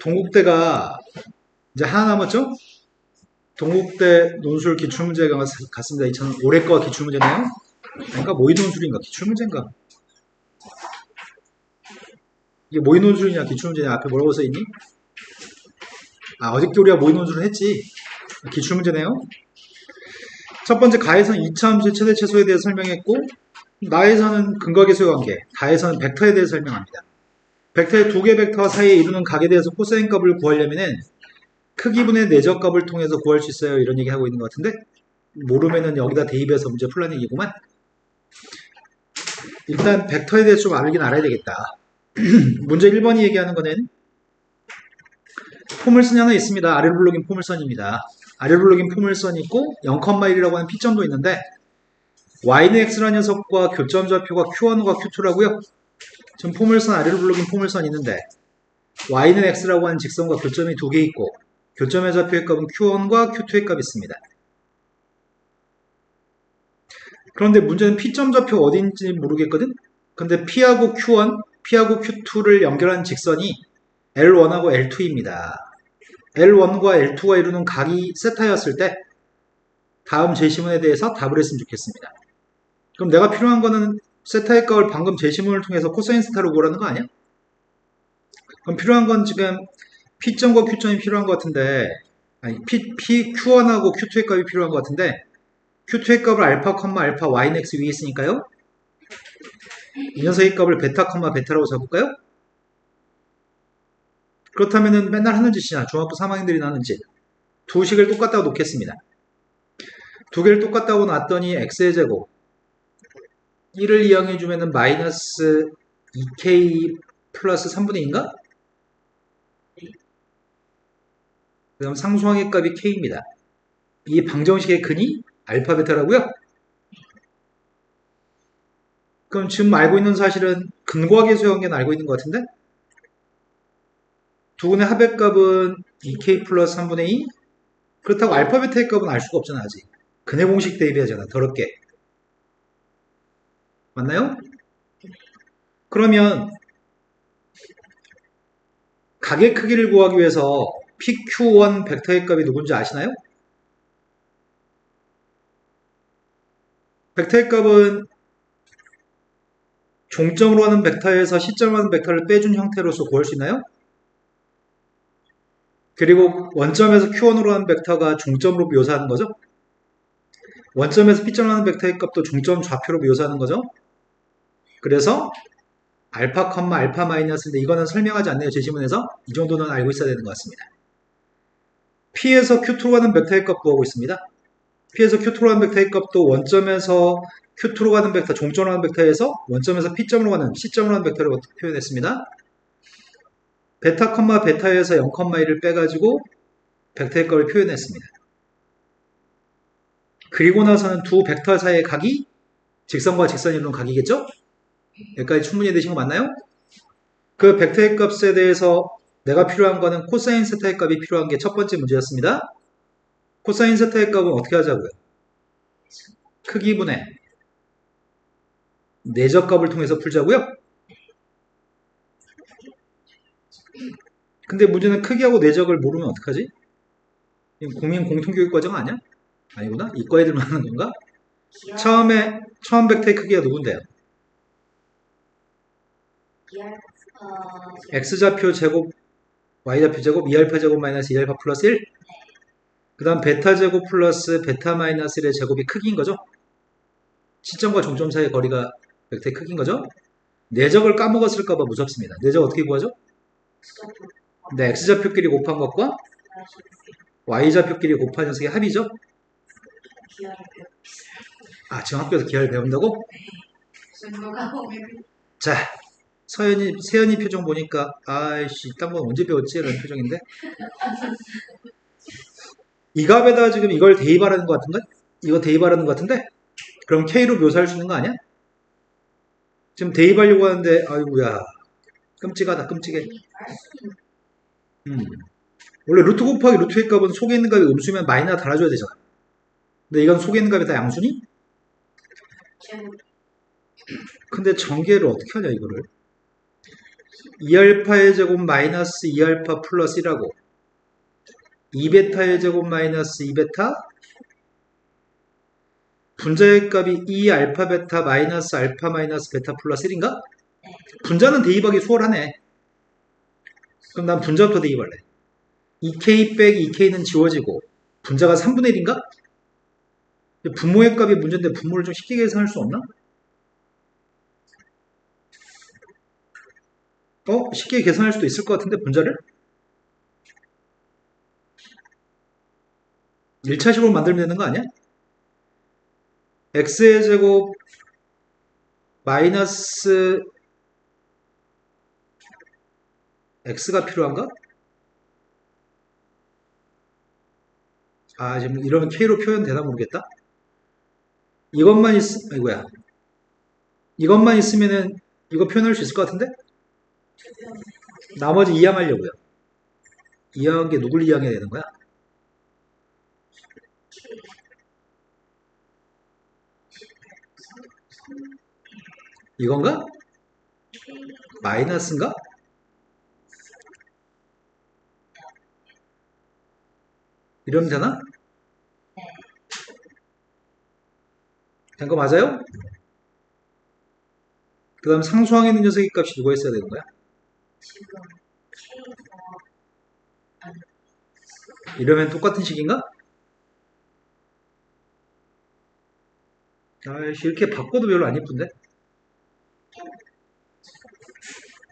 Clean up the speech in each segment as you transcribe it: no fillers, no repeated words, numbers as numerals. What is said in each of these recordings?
동국대가 이제 하나 남았죠? 동국대 논술 기출문제가 갔습니다. 2000 올해 거 기출문제네요. 그러니까 모의 논술인가 기출문제인가? 이게 모의 논술이냐 기출문제냐 앞에 뭐라고 써있니? 아 어저께 우리가 모의 논술을 했지. 기출문제네요. 첫 번째 가에서는 2차 함수의 최대 최소에 대해서 설명했고 나에서는 근거계수의 관계, 다에서는 벡터에 대해서 설명합니다. 벡터의 두 개 벡터 사이에 이루는 각에 대해서 코사인 값을 구하려면은 크기분의 내적값을 통해서 구할 수 있어요. 이런 얘기 하고 있는 것 같은데 모르면은 여기다 대입해서 문제 풀라는 얘기구만. 일단 벡터에 대해서 좀 알긴 알아야 되겠다. 문제 1번이 얘기하는 거는 포물선이 하나 있습니다. 아래로 블록인 포물선입니다. 아래로 블록인 포물선이 있고 0,1이라고 하는 P점도 있는데 y는 x라는 녀석과 교점 좌표가 q1과 q2라고요. 지금 포물선 아래로 블록인 포물선이 있는데 y는 x라고 하는 직선과 교점이 두 개 있고 교점의 좌표의 값은 q1과 q2의 값이 있습니다. 그런데 문제는 P점 좌표가 어딘지 모르겠거든? 근데 P하고 Q1, P하고 Q2를 연결하는 직선이 L1하고 L2입니다. L1과 L2가 이루는 각이 세타였을 때 다음 제시문에 대해서 답을 했으면 좋겠습니다. 그럼 내가 필요한 거는 세타의 값을 방금 제시문을 통해서 코사인 세타로 구하라는 거 아니야? 그럼 필요한 건 지금 P점과 Q점이 필요한 것 같은데 아니 Q1하고 Q2의 값이 필요한 것 같은데 Q2의 값을 알파, 알파, y는 x 위에 있으니까요. 이 녀석의 값을 베타, 베타라고 잡을까요? 그렇다면은 맨날 하는 짓이야. 중학교 3학년들이 하는 짓. 두 식을 똑같다고 놓겠습니다. 두 개를 똑같다고 놨더니 x의 제곱 1을 이용해주면은 마이너스 2k 플러스 3분의 2인가? 그 다음 상수항의 값이 k입니다. 이 방정식의 근이 알파, 베타라고요? 그럼 지금 알고 있는 사실은 근과 계수의 관계는 알고 있는 것 같은데? 두 분의 합의 값은 2k 플러스 3분의 2? 그렇다고 알파, 베타의 값은 알 수가 없잖아, 아직. 근의 공식 대입해야잖아, 더럽게. 맞나요? 그러면 각의 크기를 구하기 위해서 PQ1 벡터의 값이 누군지 아시나요? 벡터의 값은 종점으로 하는 벡터에서 시점으로 하는 벡터를 빼준 형태로서 구할 수 있나요? 그리고 원점에서 Q1으로 하는 벡터가 종점으로 묘사하는 거죠? 원점에서 P점으로 하는 벡터의 값도 종점 좌표로 묘사하는 거죠? 그래서 알파, 알파 마이너스인데 이거는 설명하지 않네요. 제시문에서. 이 정도는 알고 있어야 되는 것 같습니다. P에서 Q2로 가는 벡터의 값 구하고 있습니다. P에서 Q2로 가는 벡터의 값도 원점에서 Q2로 가는 벡터, 종점으로 가는 벡터에서 원점에서 P점으로 가는 C점으로 가는 벡터를 표현했습니다. 베타, 베타에서 0,1을 빼가지고 벡터의 값을 표현했습니다. 그리고 나서는 두 벡터 사이의 각이 직선과 직선이 이루는 각이겠죠? 여기까지 충분히 되신 거 맞나요? 그 벡터의 값에 대해서 내가 필요한 거는 코사인 세타의 값이 필요한 게 첫 번째 문제였습니다. 코사인 세타의 값은 어떻게 하자고요? 크기분의 내적값을 통해서 풀자고요? 근데 문제는 크기하고 내적을 모르면 어떡하지? 국민 공통교육 과정 아니야? 아니구나? 이과 애들만 하는 건가? 처음 벡터의 크기가 누군데요? x좌표 제곱 y좌표 제곱 2알파 제곱 마이너스 2알파 플러스 1. 그 다음 베타 제곱 플러스 베타 마이너스 1의 제곱이 크기인 거죠? 시점과 종점 사이의 거리가 벡터의 크기인 거죠? 내적을 까먹었을까봐 무섭습니다. 내적 어떻게 구하죠? 네, x좌표끼리 곱한 것과 y좌표끼리 곱한 녀석의 합이죠? 아, 지금 학교에서 기하를 배운다고? 자, 세연이 표정 보니까 아이씨 이딴 건 언제 배웠지? 이런 표정인데 이 값에다 지금 이걸 대입하라는 것 같은데? 이거 대입하라는 것 같은데? 그럼 K로 묘사할 수 있는 거 아니야? 지금 대입하려고 하는데 아이고야 끔찍하다 끔찍해. 원래 루트 곱하기 루트의 값은 속에 있는 값이 음수면 마이너스 달아줘야 되잖아. 근데 이건 속에 있는 값이 다 양수니? 근데 전개를 어떻게 하냐 이거를. 2알파의 제곱 마이너스 2알파 플러스 1하고 2베타의 제곱 마이너스 2베타 분자의 값이 2알파 베타 마이너스 알파 마이너스 베타 플러스 1인가? 분자는 대입하기 수월하네. 그럼 난 분자부터 대입할래. 2k 빼기 2k는 지워지고 분자가 3분의 1인가? 분모의 값이 문제인데 분모를 좀 쉽게 계산할 수 없나? 쉽게 계산할 수도 있을 것 같은데 분자를? 1차식으로 만들면 되는 거 아니야? x의 제곱 마이너스 x가 필요한가? 지금 이러면 k로 표현되나 모르겠다. 이것만 있으면은 이거 표현할 수 있을 것 같은데? 나머지 이항하려고요. 이항한 게 누굴 이항해야 되는 거야? 이건가? 마이너스인가? 이러면 되나? 된 거 맞아요? 그 다음 상수항에 있는 녀석의 값이 누구였어야 되는 거야? 이러면 똑같은 식인가? 이렇게 바꿔도 별로 안 예쁜데?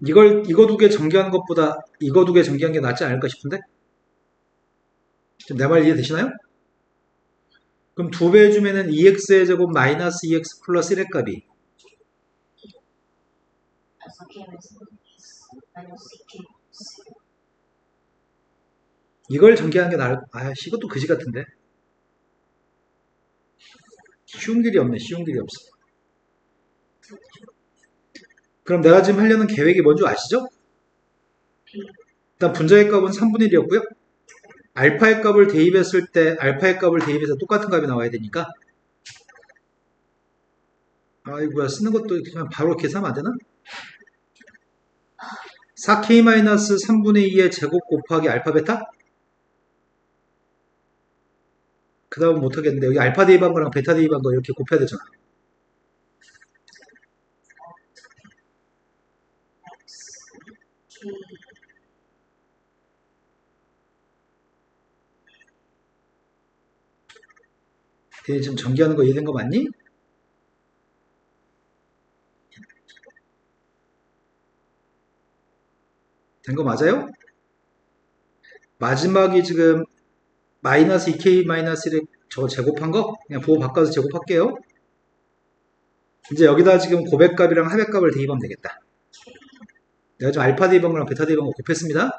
이거 두 개 전개하는 것보다 이거 두 개 전개하는 게 낫지 않을까 싶은데? 내 말 이해되시나요? 그럼 2배 해주면은 2x의 제곱 마이너스 2x 플러스 1의 값이 이걸 전개하는 게 나을 이것도 그지 같은데? 쉬운 길이 없네. 쉬운 길이 없어. 그럼 내가 지금 하려는 계획이 뭔지 아시죠? 일단 분자의 값은 3분의 1이었고요. 알파의 값을 대입했을 때 알파의 값을 대입해서 똑같은 값이 나와야 되니까 이거야 쓰는 것도 그냥 바로 계산하면 안 되나? 4k-3분의 2의 제곱 곱하기 알파 베타? 그 다음은 못하겠는데 여기 알파 대입한 거랑 베타 대입한 거 이렇게 곱해야 되잖아. 지금 전개하는 거 이해된 거 맞니? 된 거 맞아요? 마지막이 지금 마이너스 2k 마이너스 1을 저거 제곱한 거? 그냥 보호 바꿔서 제곱할게요. 이제 여기다 지금 고백값이랑 하백값을 대입하면 되겠다. 내가 지금 알파 대입한 거랑 베타 대입한 거 곱했습니다.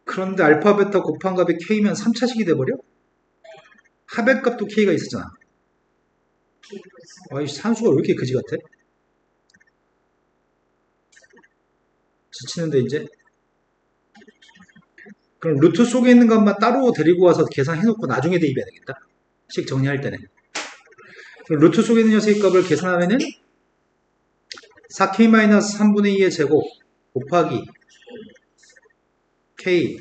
그런데 알파 베타 곱한 값이 k면 3차식이 돼버려? 하백값도 k가 있었잖아. 이 산수가 왜 이렇게 그지 같아? 지치는데 이제 그럼 루트 속에 있는 것만 따로 데리고 와서 계산해놓고 나중에 대입해야 되겠다. 식 정리할 때는. 루트 속에 있는 녀석의 값을 계산하면은 4k-3분의 2의 제곱 곱하기 k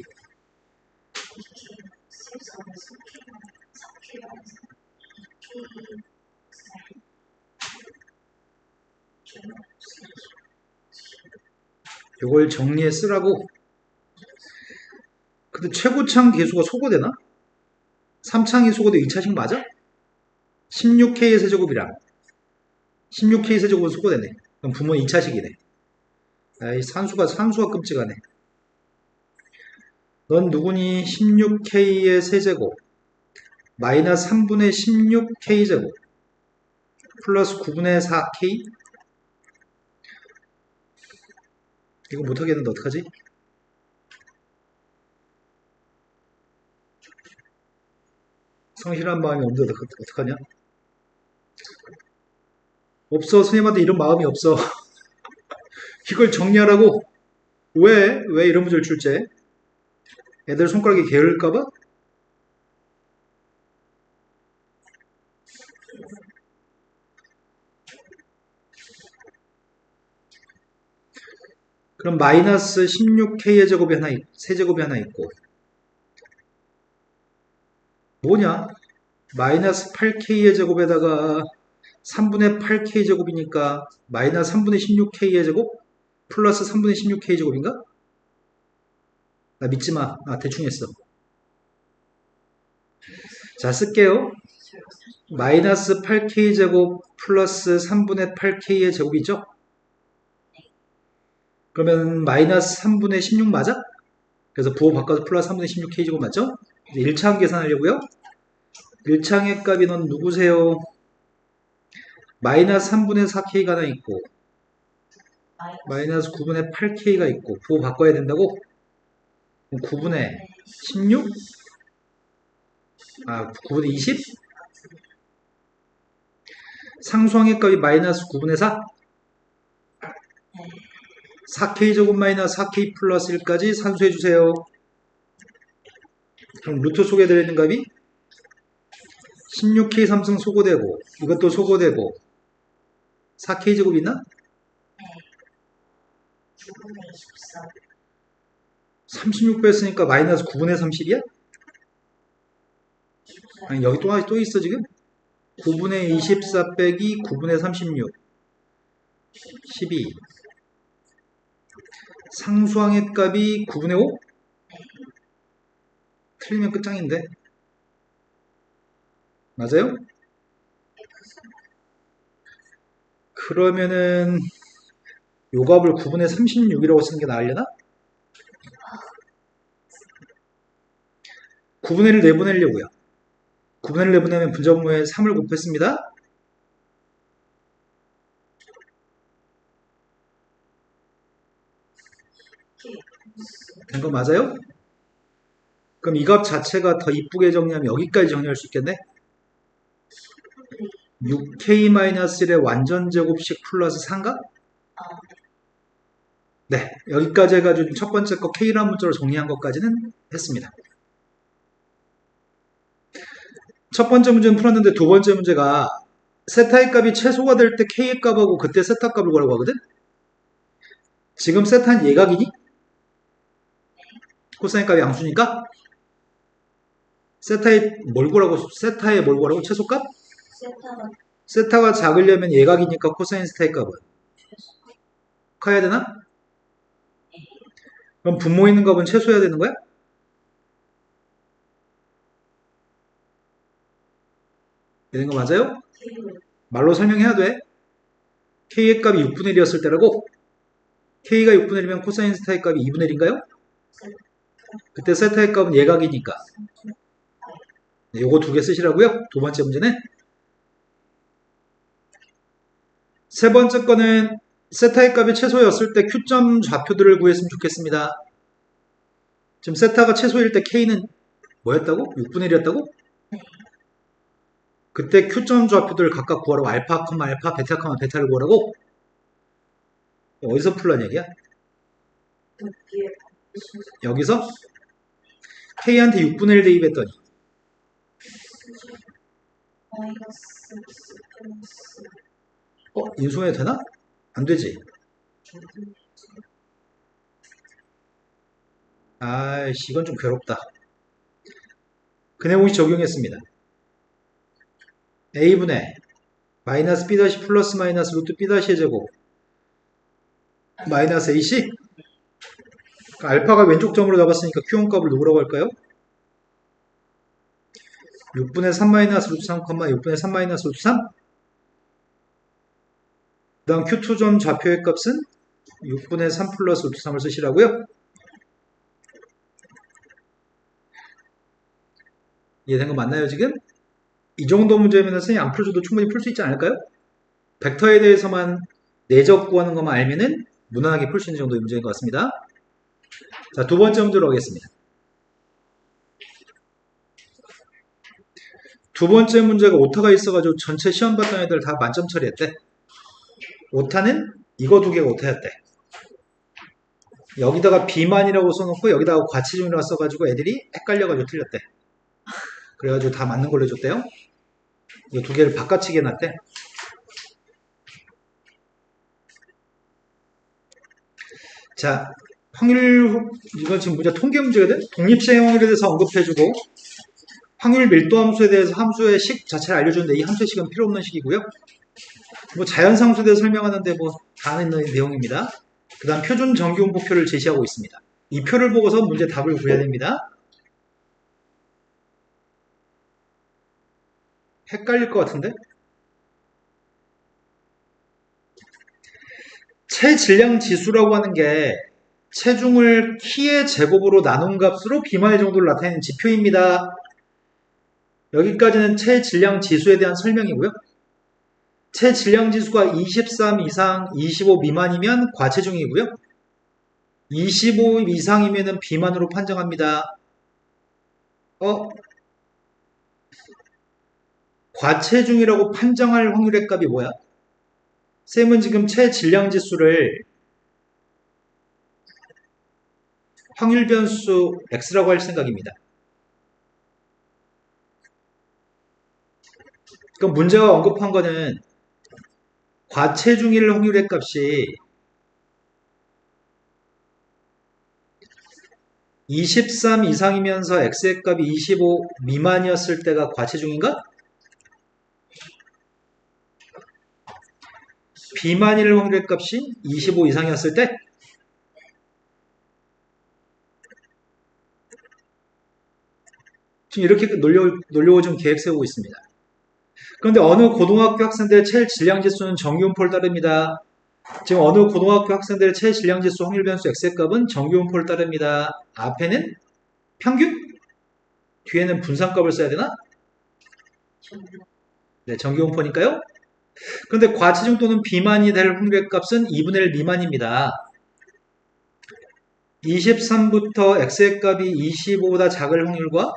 이걸 정리해 쓰라고. 근데 최고창 계수가 소거되나? 3창이 소거돼 2차식 맞아? 16k의 세제곱이랑 16k 세제곱은 소거되네. 그럼 분모 2차식이네. 산수가 끔찍하네. 넌 누구니? 16k의 세제곱 마이너스 3분의 16k 제곱 플러스 9분의 4k. 이거 못하겠는데 어떡하지? 성실한 마음이 없는데 어떡하냐? 없어. 선생님한테 이런 마음이 없어. 이걸 정리하라고? 왜 이런 문제를 출제? 애들 손가락이 게을까봐? 그럼 마이너스 16k의 제곱이 하나, 세제곱이 하나 있고, 뭐냐? 마이너스 8k의 제곱에다가 3분의 8k 제곱이니까 마이너스 3분의 16k의 제곱 플러스 3분의 16k 제곱인가? 나 믿지 마. 아, 대충 했어. 자, 쓸게요. 마이너스 8k 제곱 플러스 3분의 8k의 제곱이죠? 그러면 마이너스 3분의 16 맞아? 그래서 부호 바꿔서 플러스 3분의 16k 제곱 맞죠? 이제 1차항 계산하려고요. 1차항의 값이 넌 누구세요? 마이너스 3분의 4k가 하나 있고 마이너스 9분의 8k가 있고 부호 바꿔야 된다고? 9분의 16? 아, 9분의 20? 상수항의 값이 마이너스 9분의 4? 4k 제곱 마이너스 4k 플러스 1까지 산수해주세요. 그럼 루트 속에 들어있는 값이 16k 3승 소거되고 이것도 소거되고 4k 제곱 있나? 36 뺐으니까 마이너스 9분의 30이야? 아니 여기 또 있어 지금? 9분의 24 빼기 9분의 36 12 상수항의 값이 9분의 5? 틀리면 끝장인데 맞아요? 그러면은 요 값을 9분의 36이라고 쓰는 게 나으려나? 9분의 1을 내보내려고요. 9분의 1을 내보내면 분자분모에 3을 곱했습니다. 된 거 맞아요? 그럼 이 값 자체가 더 이쁘게 정리하면 여기까지 정리할 수 있겠네? 6k-1의 완전 제곱식 플러스 3가? 네, 여기까지 해가지고 첫 번째 거 k라는 문자로 정리한 것까지는 했습니다. 첫 번째 문제는 풀었는데 두 번째 문제가 세타의 값이 최소가 될 때 k의 값하고 그때 세타 값을 구하라고 하거든? 지금 세타는 예각이니? 코사인 값이 양수니까? 세타의 뭘 구하라고? 최소값? 세타가 작으려면 예각이니까 코사인 세타의 값은 커야 되나? 그럼 분모 있는 값은 최소해야 되는 거야? 되는 거 맞아요? 말로 설명해야 돼. k의 값이 6분의 1이었을 때라고? k가 6분의 1이면 코사인 세타의 값이 2분의 1인가요? 그때 세타의 값은 예각이니까. 네, 요거 두 개 쓰시라고요. 두 번째 문제는. 세 번째 거는 세타의 값이 최소였을 때 Q점 좌표들을 구했으면 좋겠습니다. 지금 세타가 최소일 때 K는 뭐였다고? 6분의 1이었다고? 그때 Q점 좌표들을 각각 구하라고 알파, 알파, 베타, 베타를 구하라고? 어디서 풀란 얘기야? 여기서 K한테 6분의 1 대입했더니 인수해도 되나? 안 되지. 아이씨, 이건 좀 괴롭다. 근해공식 적용했습니다. A분의 마이너스 B 플러스 마이너스 루트 B의 제곱 마이너스 AC? 그러니까 알파가 왼쪽 점으로 잡았으니까 Q1 값을 누구라고 할까요? 6분의 3 마이너스 루트 3, 6분의 3 마이너스 루트 3? 그 다음 Q2점 좌표의 값은 6분의 3 플러스 루트 3을 쓰시라고요? 이해된 거 맞나요 지금? 이 정도 문제면 선생님 안 풀어줘도 충분히 풀 수 있지 않을까요? 벡터에 대해서만 내적 구하는 것만 알면은 무난하게 풀 수 있는 정도의 문제인 것 같습니다. 자, 두 번째 문제로 가겠습니다. 두 번째 문제가 오타가 있어가지고 전체 시험 봤던 애들 다 만점 처리했대. 오타는 이거 두 개가 오타였대. 여기다가 비만이라고 써놓고 여기다가 과치중이라고 써가지고 애들이 헷갈려가지고 틀렸대. 그래가지고 다 맞는 걸로 해줬대요. 이 두 개를 바꿔치기 해놨대. 자, 확률, 이건 지금 문제 통계 문제거든? 독립시행 확률에 대해서 언급해주고, 확률 밀도 함수에 대해서 함수의 식 자체를 알려주는데 이 함수의 식은 필요 없는 식이고요. 뭐 자연상수에 대해서 설명하는데 뭐 다 아는 내용입니다. 그 다음 표준 정기분포표를 제시하고 있습니다. 이 표를 보고서 문제 답을 구해야 됩니다. 헷갈릴 것 같은데? 체질량 지수라고 하는 게 체중을 키의 제곱으로 나눈 값으로 비만의 정도를 나타내는 지표입니다. 여기까지는 체질량 지수에 대한 설명이고요. 체질량 지수가 23 이상 25 미만이면 과체중이고요. 25 이상이면 비만으로 판정합니다. 과체중이라고 판정할 확률의 값이 뭐야? 쌤은 지금 체질량 지수를 확률 변수 x라고 할 생각입니다. 그럼 문제가 언급한 거는 과체중일 확률의 값이 23 이상이면서 x의 값이 25 미만이었을 때가 과체중인가? 비만일 확률의 값이 25 이상이었을 때? 지금 이렇게 놀려고 좀 계획 세우고 있습니다. 그런데 어느 고등학교 학생들의 체질량지수는 정기분포를 따릅니다. 지금 어느 고등학교 학생들의 체질량지수 확률 변수 x의 값은 정기분포를 따릅니다. 앞에는 평균? 뒤에는 분산값을 써야 되나? 네, 정기분포니까요. 그런데 과체중 또는 비만이 될 확률의 값은 2분의 1 미만입니다. 23부터 x의 값이 25보다 작을 확률과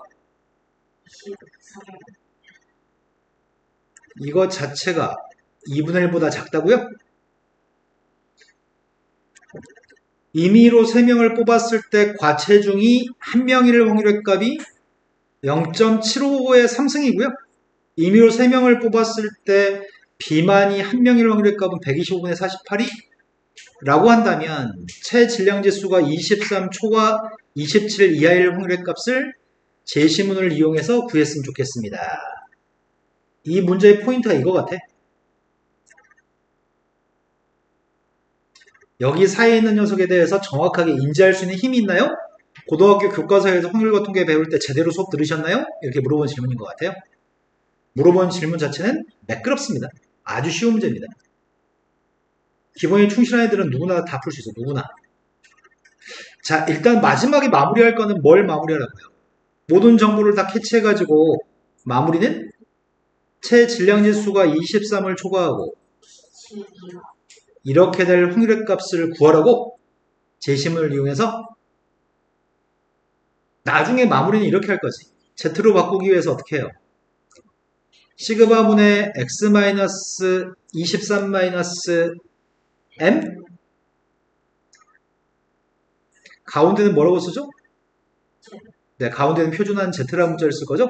이것 자체가 2분의 1보다 작다고요? 임의로 3명을 뽑았을 때 과체중이 1명일 확률의 값이 0.75의 3승이고요. 임의로 3명을 뽑았을 때 비만이 1명일 확률의 값은 125분의 48이 라고 한다면 체질량지수가 23 초과 27 이하일 확률의 값을 제시문을 이용해서 구했으면 좋겠습니다. 이 문제의 포인트가 이거 같아. 여기 사이에 있는 녀석에 대해서 정확하게 인지할 수 있는 힘이 있나요? 고등학교 교과서에서 확률과 통계 배울 때 제대로 수업 들으셨나요? 이렇게 물어본 질문인 것 같아요. 물어본 질문 자체는 매끄럽습니다. 아주 쉬운 문제입니다. 기본에 충실한 애들은 누구나 다 풀 수 있어요. 누구나. 자, 일단 마지막에 마무리할 거는 뭘 마무리하라고요? 모든 정보를 다 캐치해가지고 마무리는 체질량지수가 23을 초과하고 이렇게 될 확률의 값을 구하라고 제시문을 이용해서 나중에 마무리는 이렇게 할 거지. Z로 바꾸기 위해서 어떻게 해요? 시그마분의 x-23-m 가운데는 뭐라고 쓰죠? 네, 가운데는 표준한 Z라는 문자를 쓸 거죠?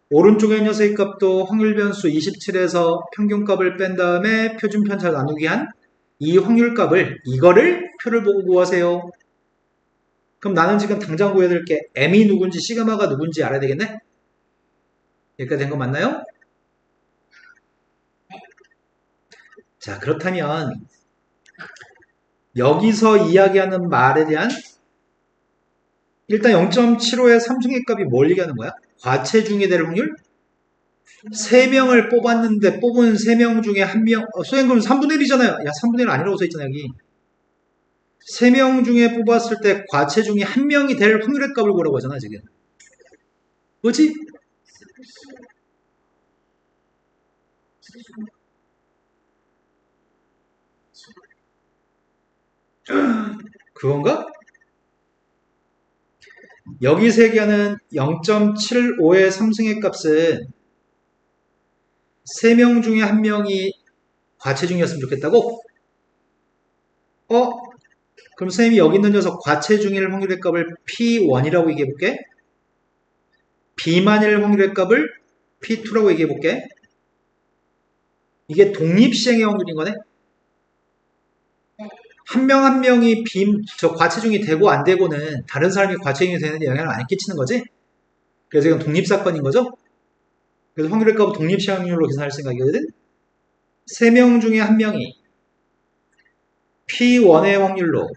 오른쪽의 녀석의 값도 확률 변수 27에서 평균값을 뺀 다음에 표준 편차 나누기 한 이 확률값을 이거를 표를 보고 구하세요. 그럼 나는 지금 당장 구해야 될 게 m이 누군지 시그마가 누군지 알아야 되겠네? 여기까지 된 거 맞나요? 자, 그렇다면 여기서 이야기하는 말에 대한 일단 0.75의 삼승의 값이 뭘 얘기하는 거야? 과체중이 될 확률? 3명을 뽑았는데 뽑은 3명 중에 1명 선생님 그럼 3분의 1이잖아요. 야 3분의 1 아니라고 써있잖아 여기. 3명 중에 뽑았을 때 과체중이 1명이 될 확률의 값을 구하라고 하잖아 지금. 뭐지? 그건가? 여기서 얘기하는 0.75의 삼승의 값은 3명 중에 1명이 과체중이었으면 좋겠다고? 그럼 선생님이 여기 있는 녀석 과체중일 확률의 값을 P1이라고 얘기해볼게. 비만일 확률의 값을 P2라고 얘기해볼게. 이게 독립시행의 확률인 거네? 한 명 한 명이 과체중이 되고 안 되고는 다른 사람이 과체중이 되는데 영향을 안 끼치는 거지? 그래서 이건 독립사건인 거죠? 그래서 확률의 값을 독립시확률로 계산할 생각이거든? 3명 중에 한 명이 P1의 확률로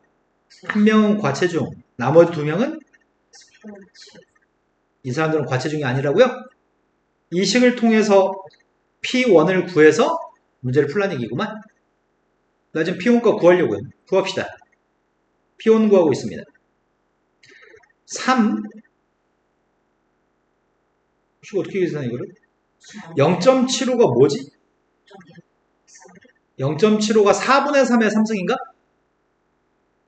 한 명은 과체중, 나머지 2명은 이 사람들은 과체중이 아니라고요? 이 식을 통해서 P1을 구해서 문제를 풀라는 얘기구만. 나 지금 P1값 구하려고요. 구합시다. P1 구하고 있습니다. 3 이거 어떻게 계산해 이거를? 0.75가 뭐지? 0.75가 4분의 3의 3승인가?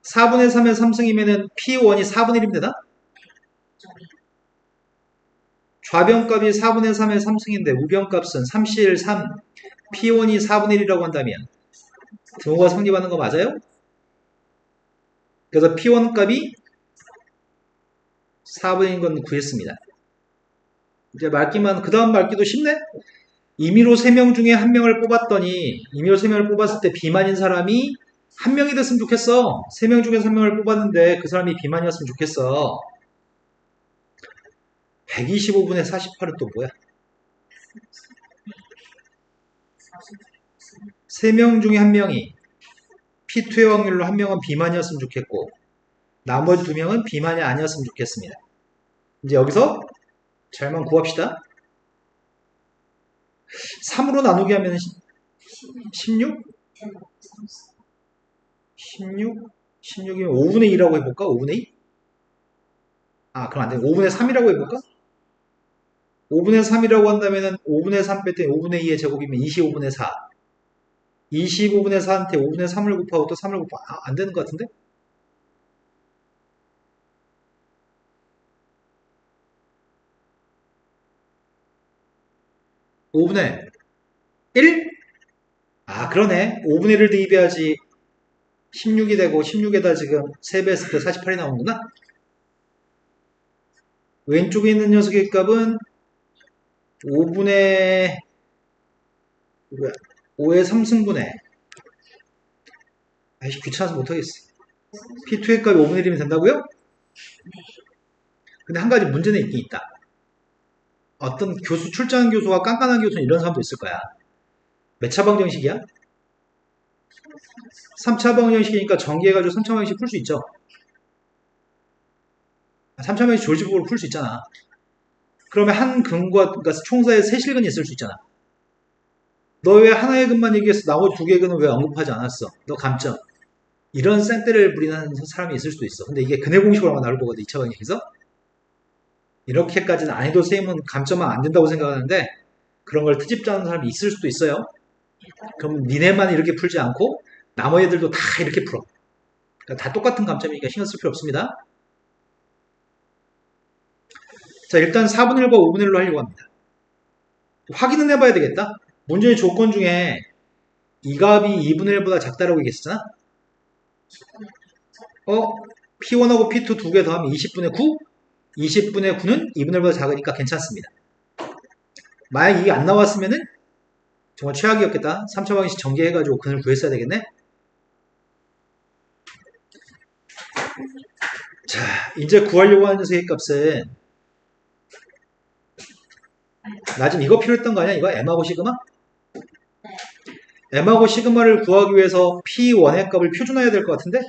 4분의 3의 3승이면은 P1이 4분의 1이면 되나? 좌변값이 4분의 3의 3승인데 우변값은 3C1 3 P1이 4분의 1이라고 한다면 등호가 성립하는 거 맞아요? 그래서 P1 값이 4분의 1인 건 구했습니다. 이제 그 다음 말기도 쉽네? 임의로 3명 중에 1명을 뽑았더니 임의로 3명을 뽑았을 때 비만인 사람이 1명이 됐으면 좋겠어. 3명 중에 3명을 뽑았는데 그 사람이 비만이었으면 좋겠어. 125분의 48은 또 뭐야? 3명 중에 1명이 P2의 확률로 1명은 비만이었으면 좋겠고 나머지 2명은 비만이 아니었으면 좋겠습니다. 이제 여기서 잘만 구합시다. 3으로 나누기 하면 16? 16이면 5분의 2라고 해볼까? 5분의 2? 아, 그럼 안 돼. 5분의 3이라고 해볼까? 5분의 3이라고 한다면은 5분의 3 뺐더니 5분의 2의 제곱이면 25분의 4. 25분의 4한테 5분의 3을 곱하고 또 3을 곱하고 안 되는 것 같은데? 5분의 1? 아, 그러네. 5분의 1을 대입해야지 16이 되고 16에다 지금 3배 했을 때 48이 나오는구나. 왼쪽에 있는 녀석의 값은 5분의 5의 3승분의 아이씨 귀찮아서 못하겠어. P2의 값이 5분의 1이면 된다고요? 근데 한 가지 문제는 있긴 있다. 어떤 출장 교수가 깐깐한 교수는 이런 사람도 있을 거야. 몇 차 방정식이야? 3차 방정식이니까 전개해가지고 3차 방정식 풀 수 있죠. 3차 방정식 조립식으로 풀 수 있잖아. 그러면 한 근과 그러니까 총사에 세 실근이 있을 수 있잖아. 너 왜 하나의 근만 얘기해서 나머지 두 개의 근은 왜 언급하지 않았어? 너 감점. 이런 쌩떼를 부리는 사람이 있을 수도 있어. 근데 이게 근해 공식으로 나올 거거든. 2차 방정식에서. 이렇게까지는 안 해도 선생님은 감점은 안 된다고 생각하는데 그런 걸 트집자는 사람이 있을 수도 있어요. 그럼 니네만 이렇게 풀지 않고 나머지 애들도 다 이렇게 풀어. 그러니까 다 똑같은 감점이니까 신경 쓸 필요 없습니다. 자, 일단 4분의 1과 5분의 1로 하려고 합니다. 확인은 해봐야 되겠다. 문제의 조건 중에 이 값이 2분의 1보다 작다라고 얘기했잖아. P1하고 P2 두 개 더하면 20분의 9? 20분의 9는 2분의 1보다 작으니까 괜찮습니다. 만약 이게 안 나왔으면은 정말 최악이었겠다. 3차 방정식 전개해가지고 근을 구했어야 되겠네. 자, 이제 구하려고 하는 녀석의 값은 나 지금 이거 필요했던 거 아니야? 이거 M하고 시그마? M하고 시그마를 구하기 위해서 P1의 값을 표준화해야 될 것 같은데?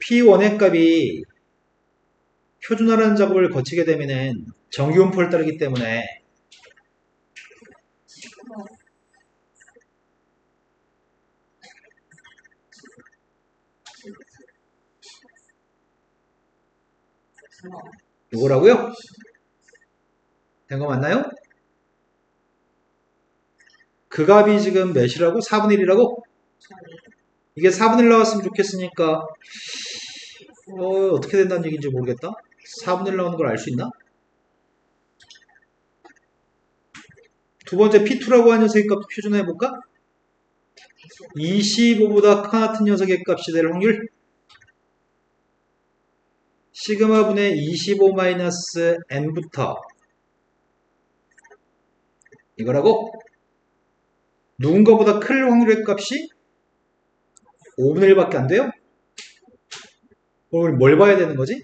P1의 값이 표준화라는 작업을 거치게 되면은 정기분포를 따르기 때문에 이거라고요? 된 거 맞나요? 그 값이 지금 몇이라고? 4분의 1이라고? 이게 4분의 1 나왔으면 좋겠으니까 어떻게 된다는 얘기인지 모르겠다. 4분의 1 나오는 걸 알 수 있나? 두 번째 P2라고 하는 녀석의 값도 표준화해볼까? 25보다 같은 녀석의 값이 될 확률 시그마 분의 25 마이너스 n부터 이거라고 누군가보다 클 확률의 값이 5분의 1밖에 안 돼요? 그럼 우리 뭘 봐야 되는 거지?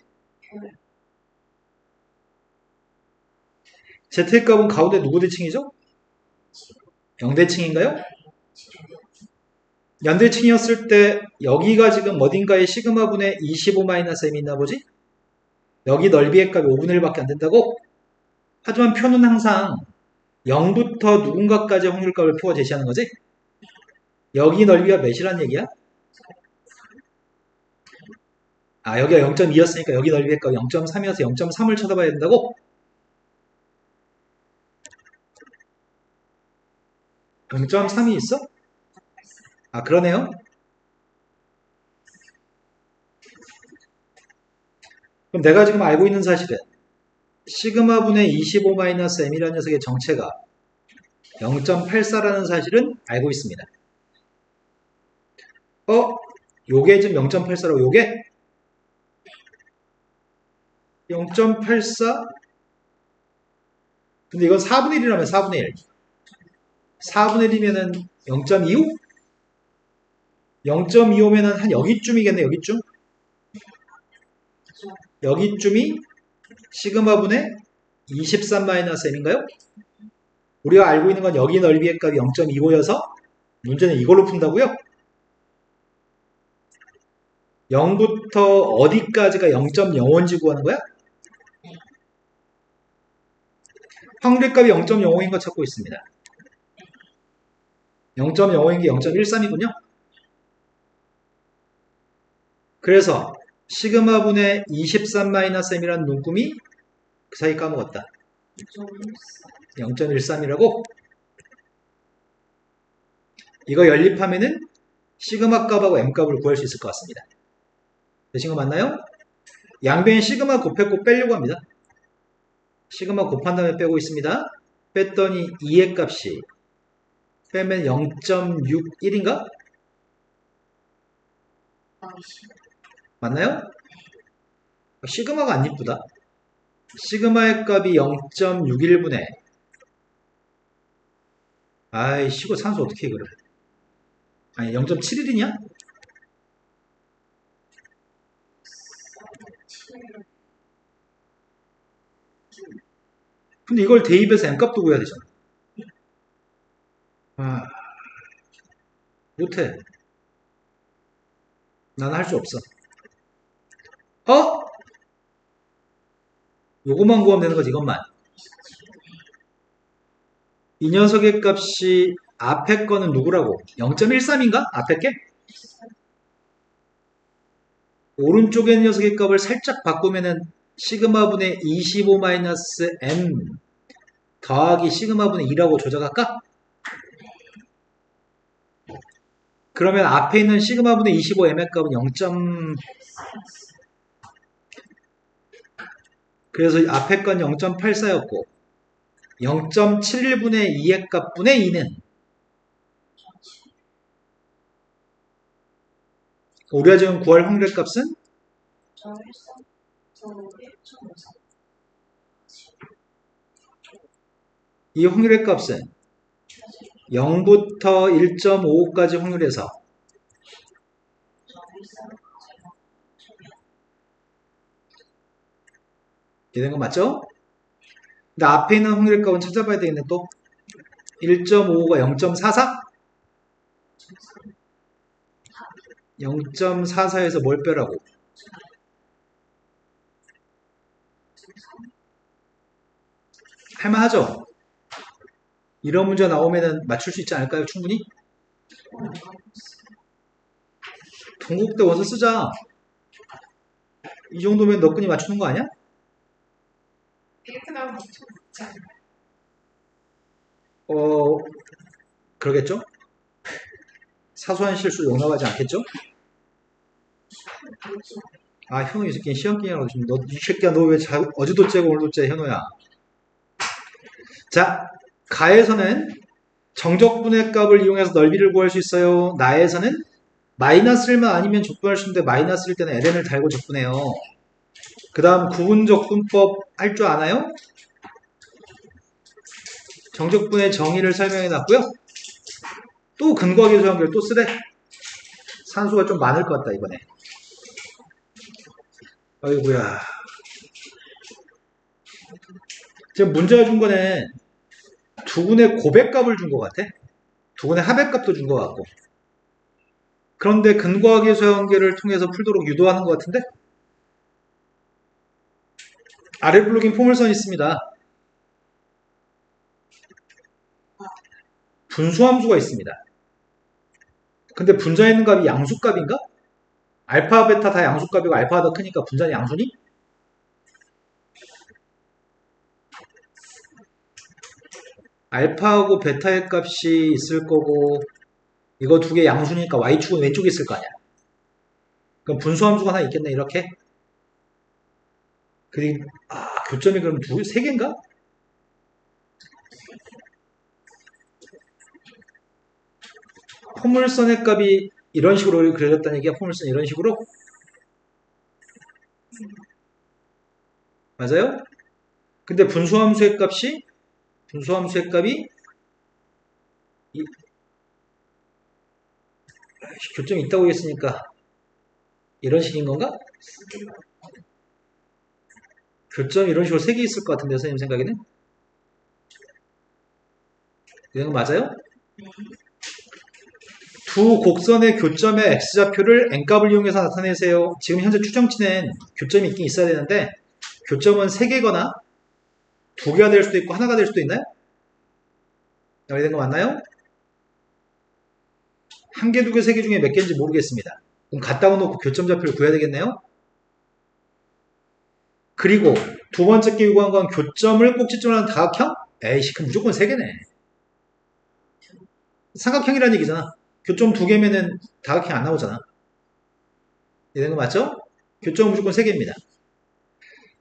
Z의 값은 가운데 누구 대칭이죠? 0대칭인가요? 연대칭이었을 때 여기가 지금 어딘가에 시그마분의 25-m이 있나 보지? 여기 넓이의 값이 5분의 1밖에 안 된다고? 하지만 표는 항상 0부터 누군가까지 확률값을 표가 제시하는 거지? 여기 넓이가 몇이란 얘기야? 아, 여기가 0.2였으니까 여기 넓이의 값이 0.3이어서 0.3을 쳐다봐야 된다고? 0.3이 있어? 아, 그러네요. 그럼 내가 지금 알고 있는 사실은 시그마분의 25-m이라는 녀석의 정체가 0.84라는 사실은 알고 있습니다. 요게 지금 0.84라고 요게 0.84? 근데 이건 4분의 1이라면 4분의 1. 4분의 1이면은 0.25? 0.25면은 한 여기쯤이겠네, 여기쯤? 여기쯤이 시그마분의 23-m인가요? 우리가 알고 있는 건 여기 넓이의 값이 0.25여서 문제는 이걸로 푼다고요? 0부터 어디까지가 0.05인지 구하는 거야? 확률값이 0.05인 거 찾고 있습니다. 0.05인 게 0.13이군요. 그래서 시그마분의 23-m이라는 눈금이 그 사이 까먹었다. 0.13이라고? 이거 연립하면은 시그마 값하고 m 값을 구할 수 있을 것 같습니다. 되신 거 맞나요? 양변에 시그마 곱했고 빼려고 합니다. 시그마 곱한 다음에 빼고 있습니다. 뺐더니 2의 값이 빼면 0.61인가? 맞나요? 시그마가 안 이쁘다. 시그마의 값이 0.61분의 아이 시고 산수 어떻게 해 그래. 아니 0.71이냐? 근데 이걸 대입해서 m값도 구해야 되잖아. 아, 못해. 나는 할 수 없어. 요것만 구하면 되는 거지, 이것만. 이 녀석의 값이 앞에 거는 누구라고? 0.13인가? 앞에 게? 오른쪽의 녀석의 값을 살짝 바꾸면은 시그마분의 25-m 더하기 시그마분의 2라고 조작할까? 그러면 앞에 있는 시그마분의 25m의 값은 0. 그래서 앞에 건 0.84였고 0.71분의 2의 값분의 2는 우리가 지금 구할 확률의 값은 이 확률의 값은 0부터 1.55까지 확률에서 이렇게 된 거 맞죠? 근데 앞에 있는 확률의 값은 찾아봐야 되겠네 또 1.55가 0.44? 0.44에서 뭘 빼라고? 할만하죠? 이런 문제 나오면 맞출 수 있지 않을까요? 충분히? 동국대 원서 쓰자. 이 정도면 너끈히 맞추는 거 아니야? 이렇게 나오면 엄청 높지 않나요? 그러겠죠? 사소한 실수 용납하지 않겠죠? 아, 현우 이 새끼 시험기냐고 지금 이 새끼야 너 왜 어제도 째고 오늘도 째 현우야. 자, 가에서는 정적분의 값을 이용해서 넓이를 구할 수 있어요. 나에서는 마이너스일만 아니면 적분할 수 있는데 마이너스일 때는 ln을 달고 적분해요. 그 다음 구분적분법 할 줄 아나요? 정적분의 정의를 설명해 놨고요. 또 근거하기 조항을 또 쓰래. 산수가 좀 많을 것 같다 이번에. 아이고야. 지금 문제가 준 거는 두근의 고백값을 준 것 같아. 두근의 합의값도 준 것 같고. 그런데 근과학의 소형계를 통해서 풀도록 유도하는 것 같은데? 아래 블록인 포물선이 있습니다. 분수함수가 있습니다. 근데 분자에 있는 값이 양수값인가? 알파, 베타 다 양수값이고 알파가 더 크니까 분자는 양수니? 알파하고 베타의 값이 있을 거고 이거 두 개 양수니까 y축은 왼쪽에 있을 거 아니야. 그럼 분수함수가 하나 있겠네 이렇게. 그리고 교점이 그럼 세 개인가? 포물선의 값이 이런 식으로 그려졌다는 얘기야. 포물선 이런 식으로. 맞아요? 근데 분수함수의 값이 교점이 있다고 했으니까 이런 식인 건가? 교점이 이런 식으로 세 개 있을 것 같은데 선생님 생각에는? 이런 거 맞아요? 두 곡선의 교점의 x좌표를 n값을 이용해서 나타내세요. 지금 현재 추정치는 교점이 있긴 있어야 되는데 교점은 세 개거나 두 개가 될 수도 있고 하나가 될 수도 있나요? 여기 된 거 맞나요? 한 개, 두 개, 세 개 중에 몇 개인지 모르겠습니다. 그럼 갖다 놓고 교점 좌표를 구해야 되겠네요. 그리고 두 번째 게 요구한 건 교점을 꼭지점으로 하는 다각형? 에이씨, 그럼 무조건 세 개네. 삼각형이라는 얘기잖아. 교점 두 개면은 다각형 안 나오잖아. 이런 거 맞죠? 교점은 무조건 세 개입니다.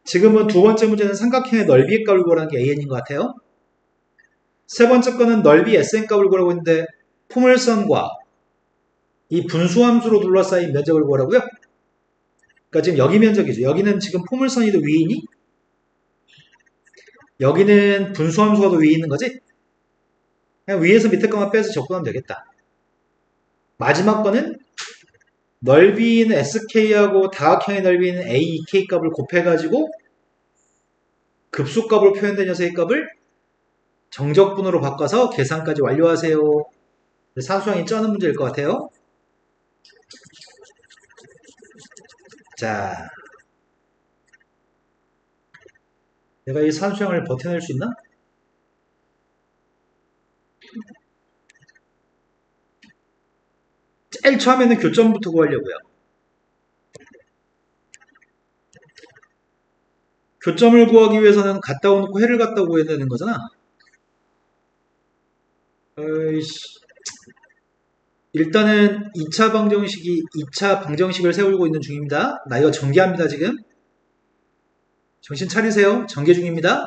지금은 두 번째 문제는 삼각형의 넓이의 값을 구하라는 게 AN인 것 같아요. 세 번째 거는 넓이 SN 값을 구하라고 했는데 포물선과 이 분수함수로 둘러싸인 면적을 구하라고요? 그러니까 지금 여기 면적이죠. 여기는 지금 포물선이 더 위에 있니? 여기는 분수함수가 더 위에 있는 거지? 그냥 위에서 밑에 것만 빼서 접근하면 되겠다. 마지막 거는 넓이인 SK하고 다각형의 넓이인 AEK 값을 곱해가지고 급수값으로 표현된 녀석의 값을 정적분으로 바꿔서 계산까지 완료하세요. 산수형이 쩌는 문제일 것 같아요. 자, 내가 이 산수형을 버텨낼 수 있나? 제일 처음에는 교점부터 구하려고요. 교점을 구하기 위해서는 갖다 놓고 해를 갖다 구해야 되는 거잖아. 어이씨. 일단은 2차 방정식을 세우고 있는 중입니다. 나 이거 전개합니다, 지금. 정신 차리세요. 전개 중입니다.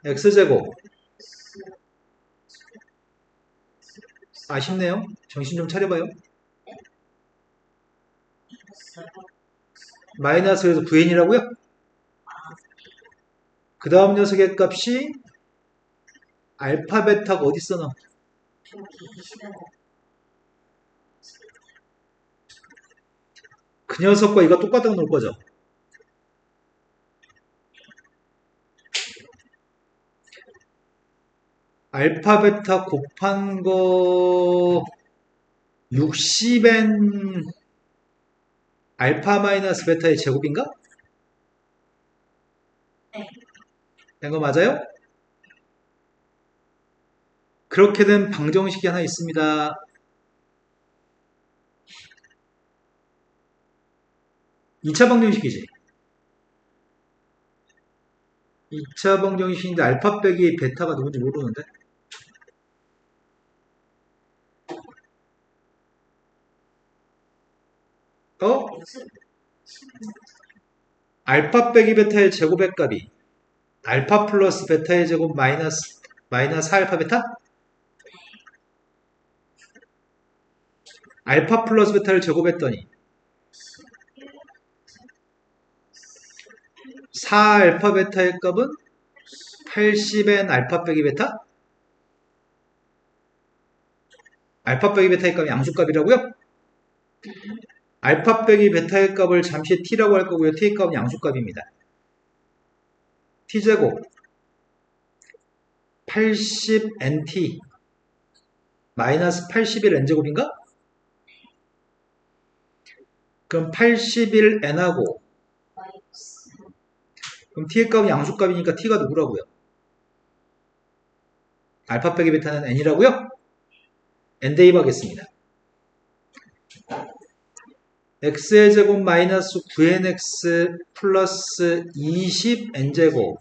x제곱. 아쉽네요. 정신 좀 차려봐요. 마이너스에서 9n이라고요? 그 다음 녀석의 값이 알파, 베타가 어디 있어, 너? 그 녀석과 이거 똑같다고 놓을 거죠? 알파, 베타 곱한 거 60n 알파 마이너스 베타의 제곱인가? 네. 된 거 맞아요? 그렇게 된 방정식이 하나 있습니다. 2차 방정식이지. 2차 방정식인데 알파 빼기 베타가 누군지 모르는데. 어? 알파 빼기 베타의 제곱의 값이 알파 플러스 베타의 제곱 마이너스 4알파 베타? 알파 플러스 베타를 제곱했더니 4알파 베타의 값은 80n 알파 빼기 베타? 알파 빼기 베타의 값이 양수값이라고요? 알파 빼기 베타의 값을 잠시 t라고 할 거고요. t의 값은 양수값입니다. t제곱 80nt 마이너스 81n제곱인가? 그럼 81n하고 그럼 t의 값은 양수값이니까 t가 누구라고요? 알파 빼기 베타는 n이라고요? n 대입하겠습니다. x의 제곱 마이너스 9nx 플러스 20n제곱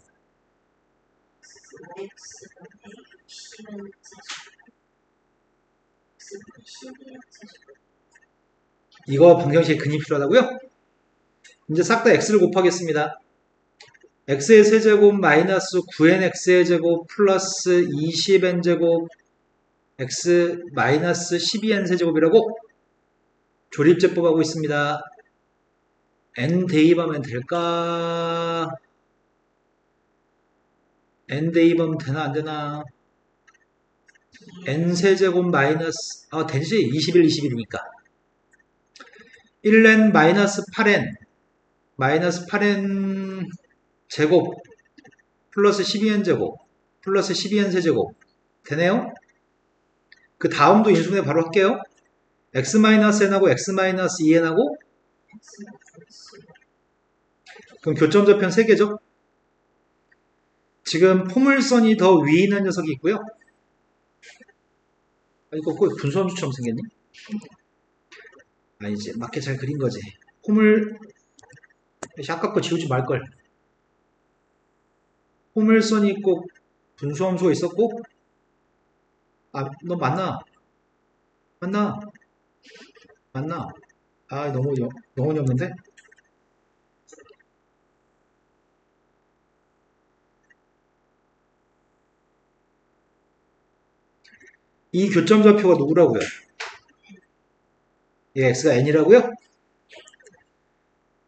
이거 방정식에 근이 필요하다고요? 이제 싹 다 x를 곱하겠습니다. x의 세제곱 마이너스 9nx의 제곱 플러스 20n제곱 x 마이너스 12n 세제곱이라고 조립제법 하고 있습니다. n 대입하면 될까? n 대입하면 되나 안 되나? n 세제곱 마이너스 되지? 21, 21이니까 1n 마이너스 8n 마이너스 8n 제곱 플러스 12n 제곱 플러스 12n 세제곱 되네요? 그 다음도 인수분해 바로 할게요. x-n하고 x-2n하고 그럼 교점좌표는 3개죠? 지금 포물선이 더 위에 있는 녀석이 있고요. 이거 거의 분수함수처럼 생겼니? 아니지, 맞게 잘 그린 거지. 아까 거 지우지 말걸. 포물선이 있고 분수함수가 있었고 너 맞나? 맞나? 맞나? 너무 영혼이 없는데? 이 교점좌표가 누구라고요? 예, x가 n이라고요?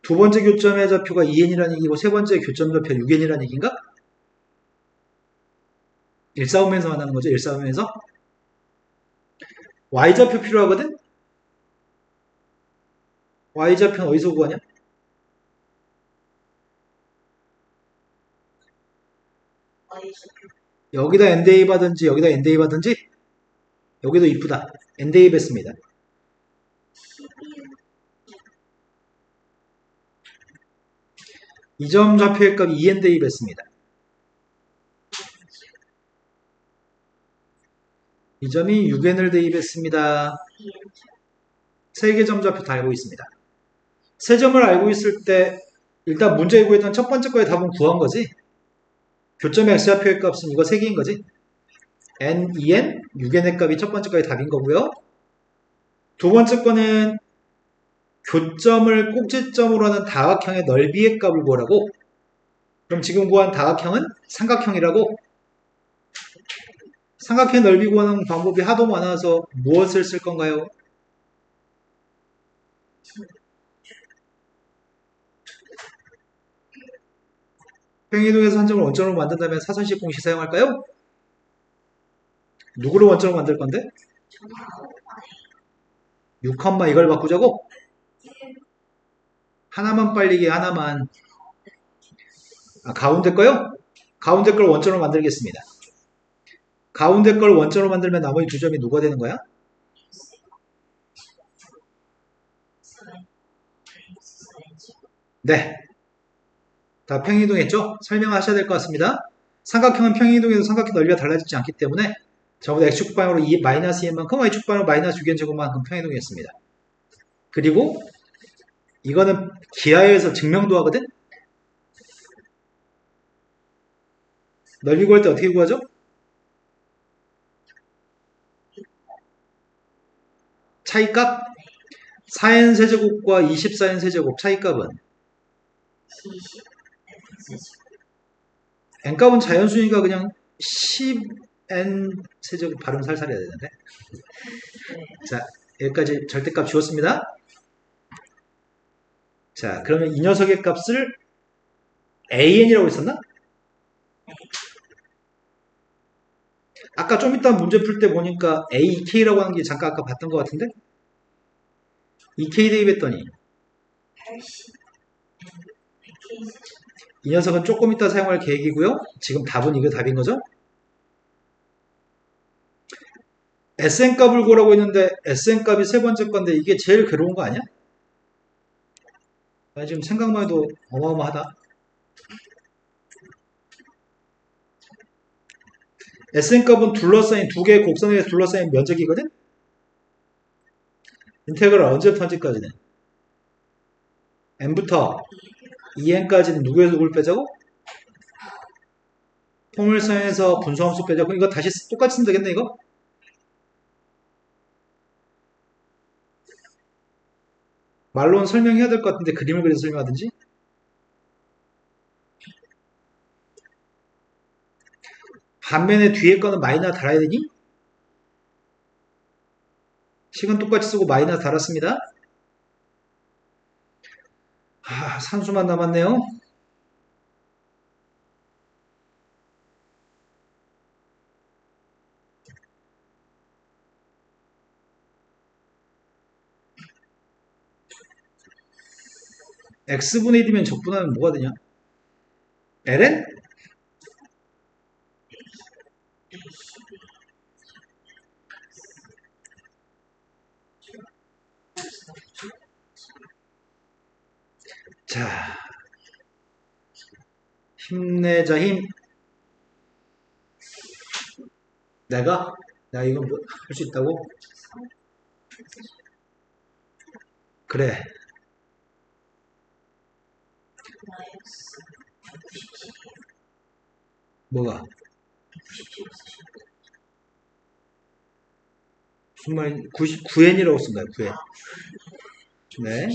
두 번째 교점의 좌표가 2n이라는 얘기고 세 번째 교점 좌표 6n이라는 얘기인가? 일싸움에서 만나는 거죠. 일싸움에서 y좌표 필요하거든? y좌표는 어디서 구하냐? 여기다 n 대입하든지 여기다 n 대입하든지 여기도 이쁘다. n 대입했습니다. 이 점 좌표의 값 2n 대입했습니다. 이 점이 6n을 대입했습니다. 세 개 점 좌표 다 알고 있습니다. 세 점을 알고 있을 때 일단 문제에 구했던 첫 번째 거의 답은 구한 거지. 교점의 x좌표의 값은 이거 3개인 거지. n, 2n, 6n의 값이 첫 번째 거의 답인 거고요. 두 번째 거는 교점을 꼭지점으로 하는 다각형의 넓이의 값을 구하라고. 그럼 지금 구한 다각형은 삼각형이라고. 삼각형 넓이 구하는 방법이 하도 많아서 무엇을 쓸 건가요? 평행이동에서 한 점을 원점으로 만든다면 사선식 공식 사용할까요? 누구를 원점으로 만들 건데? 6, 이걸 바꾸자고? 하나만 빨리게 하나만. 가운데 거요? 가운데 걸 원점으로 만들겠습니다. 가운데 걸 원점으로 만들면 나머지 두 점이 누가 되는 거야? 네. 다 평행이동했죠? 설명하셔야 될 것 같습니다. 삼각형은 평행이동에서 삼각형 넓이가 달라지지 않기 때문에 저보다 x축 방향으로 마이너스 2n만큼 y축 방향으로 마이너스 6n 제곱만큼 평행이동했습니다. 그리고 이거는 기하에서 증명도 하거든? 넓이 구할 때 어떻게 구하죠? 차이값? 4n 세제곱과 24n 세제곱 차이값은? n값은 자연수니까 그냥 10n 세제곱 발음 살살 해야 되는데. 자, 여기까지 절대값 지웠습니다. 자, 그러면 이 녀석의 값을 an이라고 했었나? 아까 좀 이따 문제 풀 때 보니까 AK라고 하는 게 잠깐 아까 봤던 것 같은데? EK 대입했더니 80, 이 녀석은 조금 이따 사용할 계획이고요. 지금 답은 이거 답인 거죠? SN값을 구하라고 했는데 SN값이 세 번째 건데 이게 제일 괴로운 거 아니야? 나 지금 생각만 해도 어마어마하다. SN값은 둘러싸인 두 개의 곡선에 둘러싸인 면적이거든? 인테그랄 언제부터 언제까지는? n부터 2n까지는 누구의 속을 빼자고? 포물선에서 분수함수 빼자고? 이거 다시 똑같이 쓰면 되겠네 이거? 말로는 설명해야 될 것 같은데 그림을 그려서 설명하든지? 반면에 뒤에 거는 마이너스 달아야 되니? 식은 똑같이 쓰고 마이너스 달았습니다. 산수만 남았네요. x분의 1이면 적분하면 뭐가 되냐? ln? 자, 힘내자 힘. 내가 이거 뭐 할 수 있다고? 그래. 뭐가? 무슨 말? 99n이라고 쓴 거야. 9n. 네.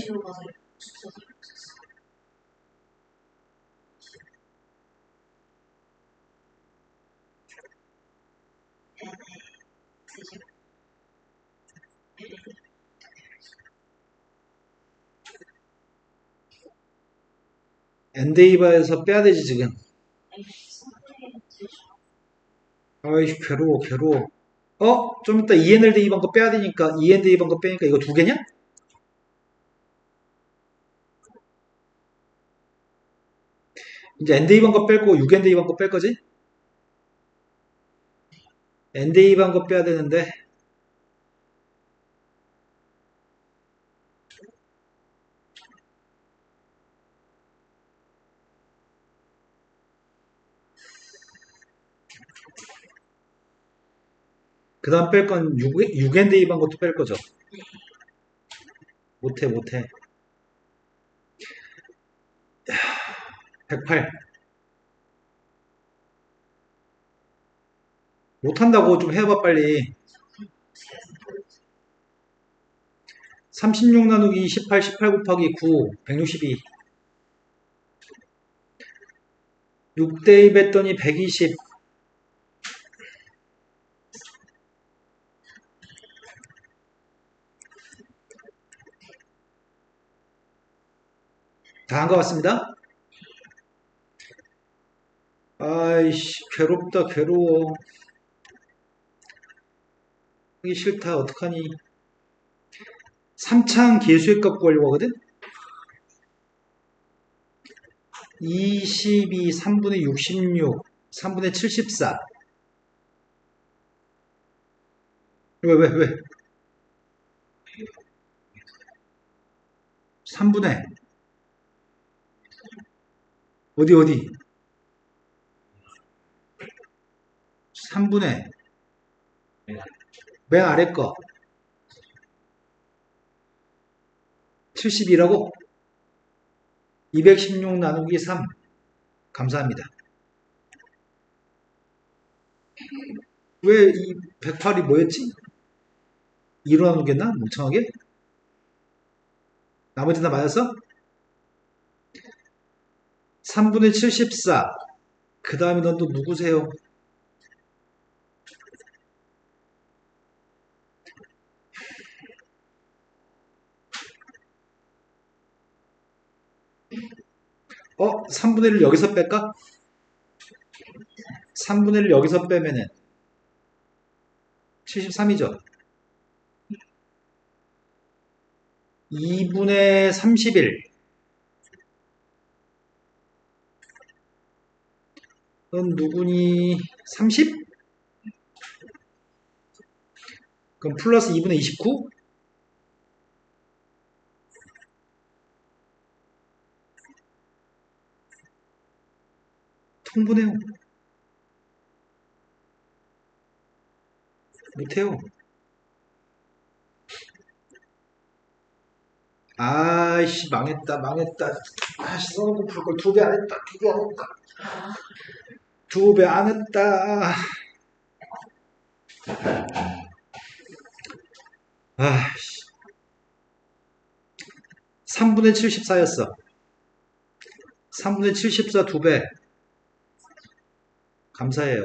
엔데이바에서 빼야 되지 지금. 아이씨 괴로워 괴로워. 좀 이따 ENL 대입한 거 빼야 되니까 EN 대입한 거 빼니까 이거 두 개냐? 이제 N 대입한 거 뺄 거고 6N 대입한 거 뺄 거지? N 대입한 거 빼야 되는데 그 다음 뺄 건 6N 대입한 것도 뺄 거죠? 못해 108 못한다고 좀 해봐 빨리. 36 나누기 18 곱하기 9 162 6 대입했더니 120 다 한 것 같습니다. 아이씨 괴롭다 괴로워. 하기 싫다 어떡하니. 3차항 계수의 값 구하려고 하거든? 22 3분의 66 3분의 74 왜 3분의 어디 3분의 맨 아래 거 72라고? 216 나누기 3 감사합니다. 왜 이 108이 뭐였지? 2로 나누겠나? 멍청하게? 나머지 다 맞았어? 3분의 74 그 다음에 넌 또 누구세요? 어? 3분의 1을 여기서 뺄까? 3분의 1을 여기서 빼면은 73이죠. 2분의 31. 그건 누구니? 30? 그럼 플러스 2분의 29? 통분해요. 못해요. 아이씨, 망했다, 망했다. 아이씨, 써놓고 풀 걸 두 배 안 했다, 두 배 안 했다. 두 배 안 했다. 아이씨. 3분의 74였어. 3분의 74 두 배. 감사해요.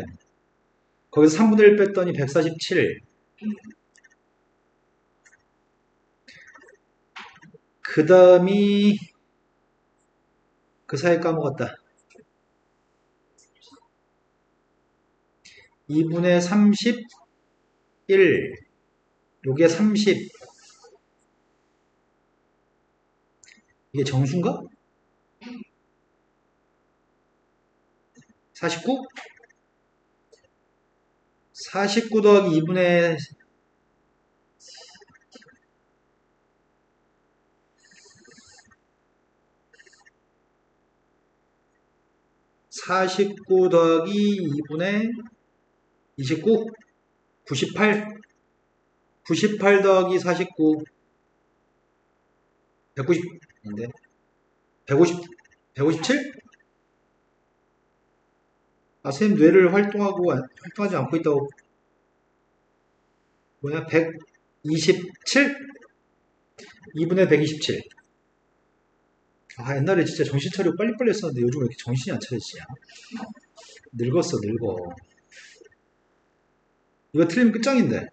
거기서 3분의 1 뺐더니 147. 그 다음이 그 사이 까먹었다. 2분의 31. 요게 30. 이게 정수인가? 49? 49 더하기 2분의 49 더하기 2분의 29? 98? 98 더하기 49 190인데 150 157? 아, 선생님 뇌를 활동하지 않고 있다고. 뭐냐? 127? 2분의 127. 아, 옛날에 진짜 정신 차리고 빨리빨리 했었는데 요즘 왜 이렇게 정신이 안 차려지냐? 늙었어, 늙어. 이거 틀리면 끝장인데.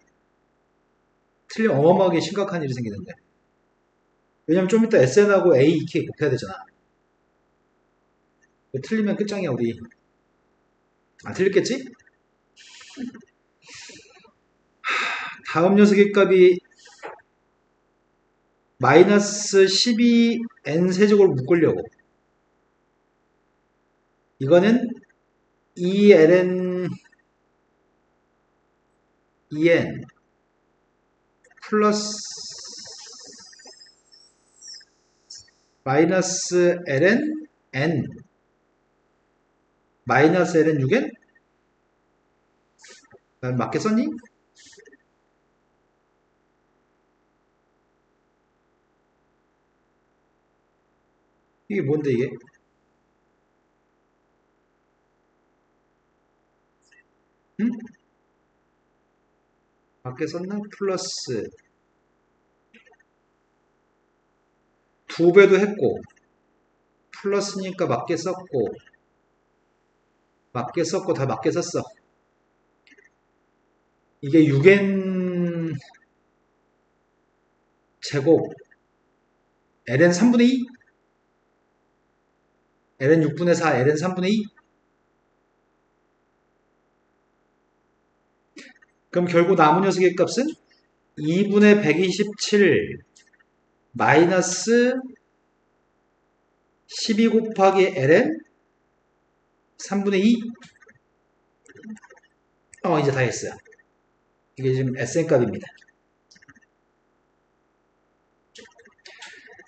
틀리면 어마어마하게 심각한 일이 생기는데. 왜냐면 좀 이따 SN하고 A, EK 곱해야 되잖아. 틀리면 끝장이야, 우리. 안 틀렸겠지? 다음 녀석의 값이 마이너스 12n 세제곱을 묶으려고. 이거는 2ln 2n 플러스 마이너스 ln n 마이너스 ln 6n? 난 맞게 썼니? 이게 뭔데 이게? 응? 맞게 썼나? 플러스 두 배도 했고 플러스니까 맞게 썼고 맞게 썼고 다 맞게 썼어. 이게 6n 제곱 ln 3분의 2? ln 6분의 4, ln 3분의 2? 그럼 결국 남은 녀석의 값은 2분의 127 마이너스 12 곱하기 ln 3분의 2? 이제 다 했어요. 이게 지금 SN 값입니다.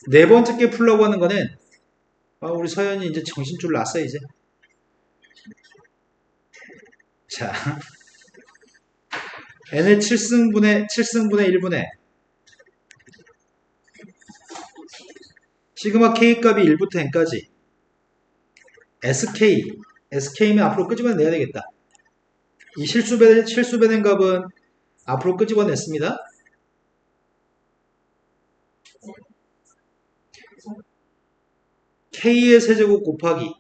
네 번째 게 풀려고 하는 거는 우리 서연이 이제 정신줄 났어 이제. 자, n의 7승분의 1분의 시그마 k 값이 1부터 n까지 sk는 앞으로 끄집어내야 되겠다. 이 실수배된 값은 앞으로 끄집어냈습니다. k의 세제곱 곱하기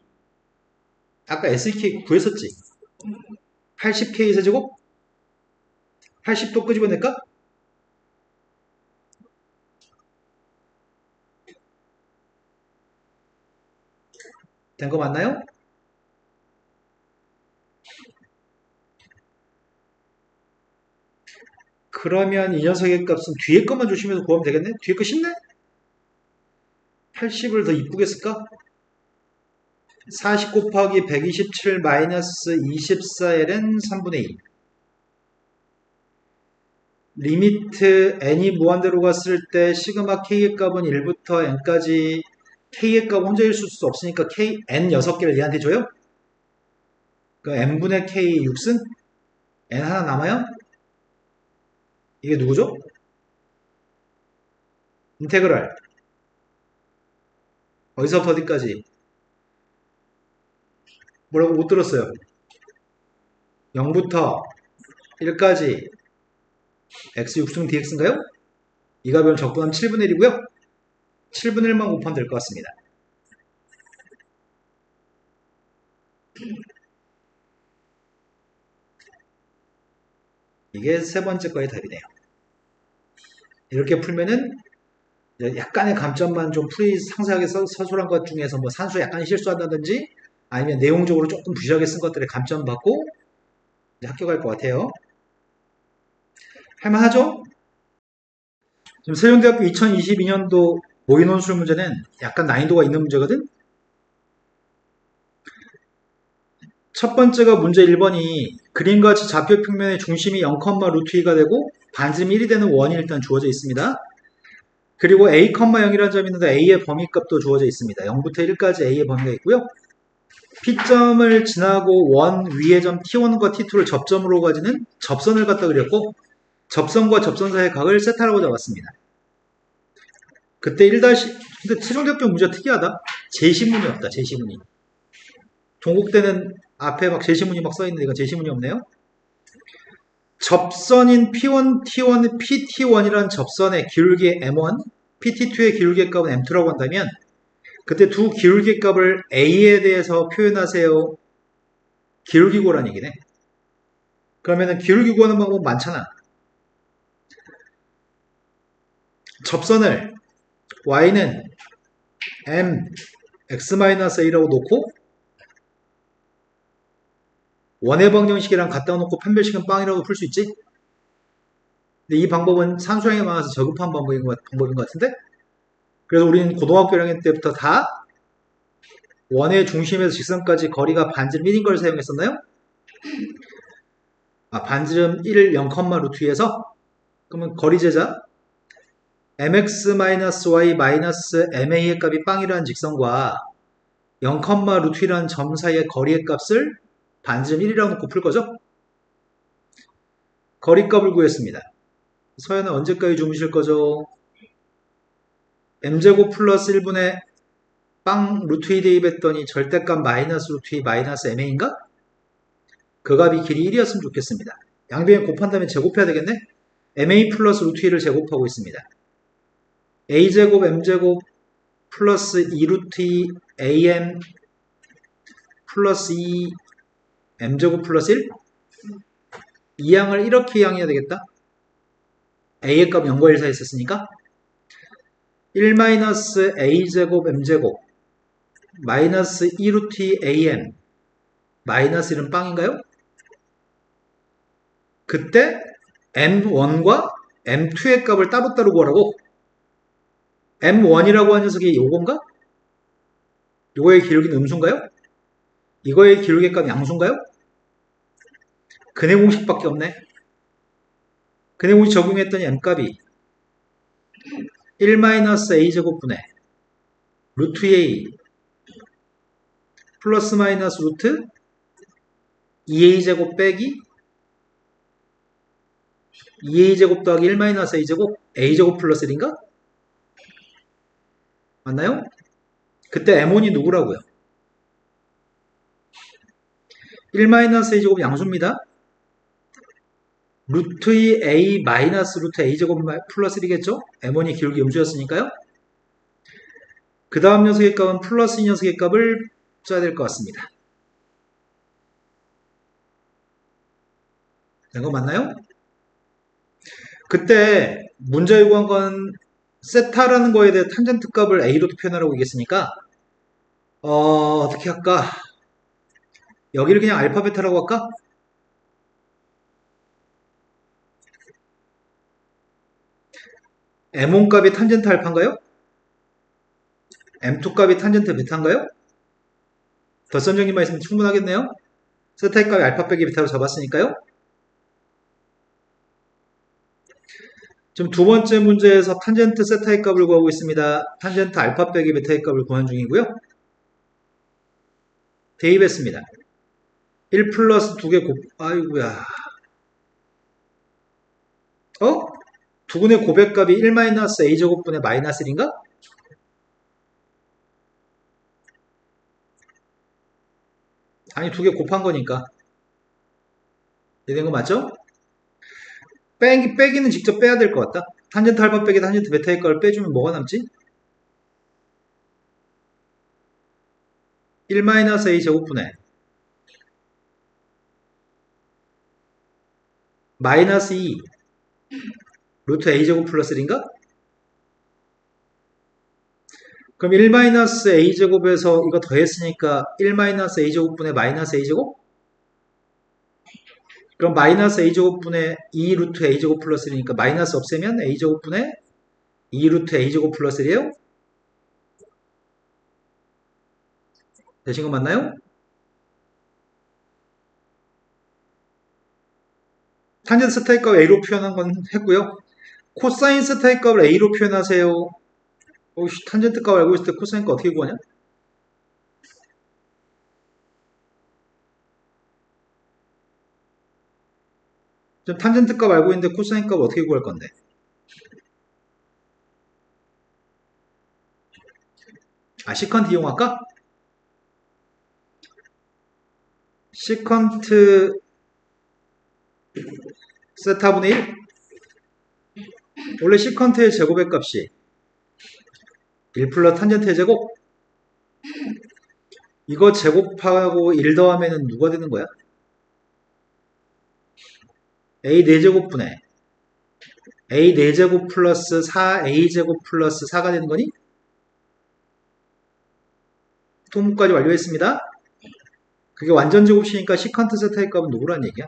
아까 SK 구했었지? 80k 세제곱? 80도 끄집어낼까? 된 거 맞나요? 그러면 이 녀석의 값은 뒤에 것만 조심해서 구하면 되겠네? 뒤에 거 쉽네? 80을 더 이쁘게 쓸까? 40 곱하기 127 마이너스 24ln 3분의 2. 리미트 n이 무한대로 갔을 때 시그마 k의 값은 1부터 n까지 k의 값 혼자 있을 수 없으니까 k, n 6개를 얘한테 줘요? 그 n분의 k 6승? n 하나 남아요? 이게 누구죠? 인테그랄. 어디서부터 어디까지? 뭐라고 못 들었어요? 0부터 1까지 x 6승 dx인가요? 이 값은 적분하면 7분의 1이고요. 7분의 1만 곱하면 될 것 같습니다. 이게 세 번째 거의 답이네요. 이렇게 풀면은 약간의 감점만 좀 풀이 상세하게 서술한 것 중에서 뭐 산수 약간 실수한다든지 아니면 내용적으로 조금 부실하게 쓴 것들에 감점 받고 합격할 것 같아요. 할만하죠? 지금 세종대학교 2022년도 모의논술 문제는 약간 난이도가 있는 문제거든? 첫 번째가 문제 1번이 그림과 같이 좌표 평면의 중심이 0, 루트 2가 되고 반지름 1이 되는 원이 일단 주어져 있습니다. 그리고 a, 0이라는 점이 있는데 a의 범위값도 주어져 있습니다. 0부터 1까지 a의 범위가 있고요. P점을 지나고 원 위의 점 T1과 T2를 접점으로 가지는 접선을 갖다 그렸고 접선과 접선 사이의 각을 세타라고 잡았습니다. 그때 1- 근데 세종대학교 문제가 특이하다. 제시문이 없다. 제시문이. 동국대는 앞에 막 제시문이 막 써있는데 이건 제시문이 없네요. 접선인 P1, T1, PT1이라는 접선의 기울기 M1, PT2의 기울기 값은 M2라고 한다면 그때 두 기울기 값을 A에 대해서 표현하세요. 기울기 구하라는 얘기네. 그러면은 기울기 구하는 방법 많잖아. 접선을 y는 m x-a라고 놓고 원의 방정식이랑 갖다 놓고 판별식은 빵이라고 풀 수 있지? 근데 이 방법은 산수량이 많아서 저급한 방법인 것 같은데? 그래서 우리는 고등학교 1학년 때부터 다 원의 중심에서 직선까지 거리가 반지름 1인 걸 사용했었나요? 반지름 1, 0, 루트 2에서 그러면 거리 제자 mx-y-ma의 값이 빵이라는 직선과 0, 루트 2라는 점 사이의 거리의 값을 반지름 1이라고 놓고 풀 거죠? 거리값을 구했습니다. 서연은 언제까지 주무실 거죠? m제곱 플러스 1분의 빵 루트 2 대입했더니 절대값 마이너스 루트 2 마이너스 ma인가? 그 값이 길이 1이었으면 좋겠습니다. 양변에 곱한 다음에 제곱해야 되겠네? ma 플러스 루트 2를 제곱하고 있습니다. a제곱 m제곱 플러스 2 루트 2 am 플러스 2 m제곱 플러스 1? 이 양을 이렇게 이양해야 되겠다. a의 값 0과 1 사이에 있었으니까 1-a제곱 m제곱 마이너스 2 루트 2 am 마이너스 1은 빵인가요? 그때 m1과 m2의 값을 따로따로 구하라고. m1이라고 하는 녀석이 요건가? 요거의 기울기는 음수인가요? 이거의 기울기 값 양수인가요? 근해 공식밖에 없네. 근해 공식 적용했더니 m값이 1-a제곱분의 루트 a 플러스 마이너스 루트 2a제곱 빼기 2a제곱 더하기 1-a제곱 a제곱 플러스 1인가? 맞나요? 그때 m1이 누구라고요? 1-a제곱 양수입니다. 루트 2a 마이너스 루트 a제곱 플러스 1이겠죠? m1이 기울기 음수였으니까요. 그 다음 녀석의 값은 플러스 이 녀석의 값을 써야 될 것 같습니다. 이거 맞나요? 그때 문제 요구한 건 세타라는 거에 대해 탄젠트 값을 a로 표현하라고 얘기했으니까 어떻게 할까? 여기를 그냥 알파 베타라고 할까? M1 값이 탄젠트 알파인가요? M2 값이 탄젠트 베타인가요? 덧선정리만 있으면 충분하겠네요. 세타의 값이 알파 빼기 베타로 잡았으니까요. 지금 두 번째 문제에서 탄젠트 세타의 값을 구하고 있습니다. 탄젠트 알파 빼기 베타의 값을 구하는 중이고요. 대입했습니다. 1 플러스 2개 아이고야. 두근의 고백값이 1 마이너스 a제곱분의 마이너스 1인가? 아니, 두 개 곱한 거니까. 이된 거 맞죠? 빼기는 직접 빼야 될 것 같다. 탄젠트 알파 빼기 탄젠트 베타의 값을 빼주면 뭐가 남지? 1 마이너스 a 제곱분의 마이너스 2 루트 a 제곱 플러스 1인가? 그럼 1 마이너스 a 제곱에서 이거 더했으니까 1 마이너스 a 제곱분의 마이너스 a 제곱? 그럼 마이너스 a 제곱분의 2 루트 a 제곱 플러스 1이니까 마이너스 없애면 a 제곱분의 2 루트 a 제곱 플러스 1이에요? 되신 거 맞나요? 탄젠트 세타의 값 a로 표현한 건 했고요. 코사인 세타의 값을 a로 표현하세요. 탄젠트 값 알고 있을 때 코사인 값 어떻게 구하냐? 지금 탄젠트 값 알고 있는데 코사인 값 어떻게 구할 건데? 시컨트 이용할까? 시컨트 세타분의 1? 원래 시컨트의 제곱의 값이 1 플러스 탄젠트의 제곱? 이거 제곱하고 1 더하면 누가 되는 거야? a 4제곱분의 a 4제곱 플러스 4a제곱 플러스 4가 되는 거니? 통문까지 완료했습니다. 그게 완전 제곱식이니까 시컨트 세타의 값은 누구란 얘기야?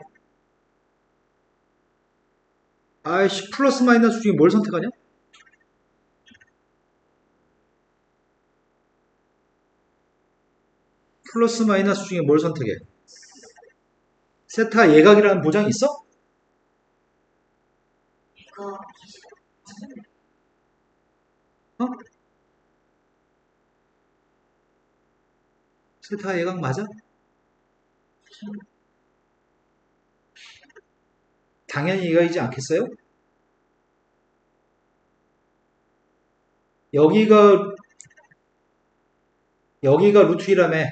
아이씨, 플러스 마이너스 중에 뭘 선택하냐? 플러스 마이너스 중에 뭘 선택해? 세타 예각이라는 보장이 있어? 이거 어? 세타 예각 맞아? 당연히 예각이지 않겠어요? 여기가 루트 1라며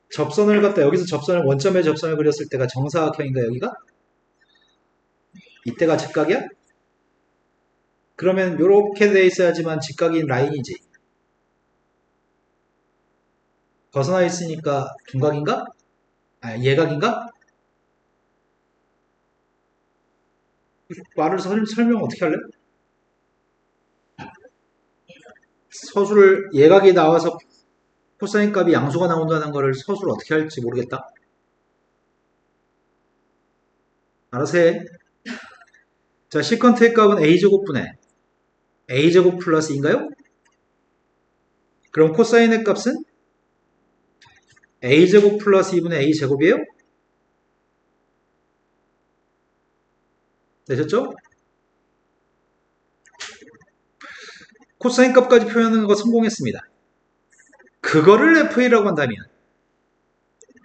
접선을 갖다 여기서 접선을 원점에 접선을 그렸을 때가 정사각형인가 여기가? 이때가 직각이야? 그러면 이렇게 돼 있어야지만 직각인 라인이지. 벗어나 있으니까 둔각인가? 예각인가? 말을 설명 어떻게 할래? 서술을 예각이 나와서 코사인 값이 양수가 나온다는 거를 서술을 어떻게 할지 모르겠다. 알아서 해. 자, 시컨트의 값은 a제곱분의 a제곱 플러스 2인가요? 그럼 코사인의 값은 a제곱 플러스 2분의 a제곱이에요? 되셨죠? 코사인 값까지 표현하는 거 성공했습니다. 그거를 FA라고 한다면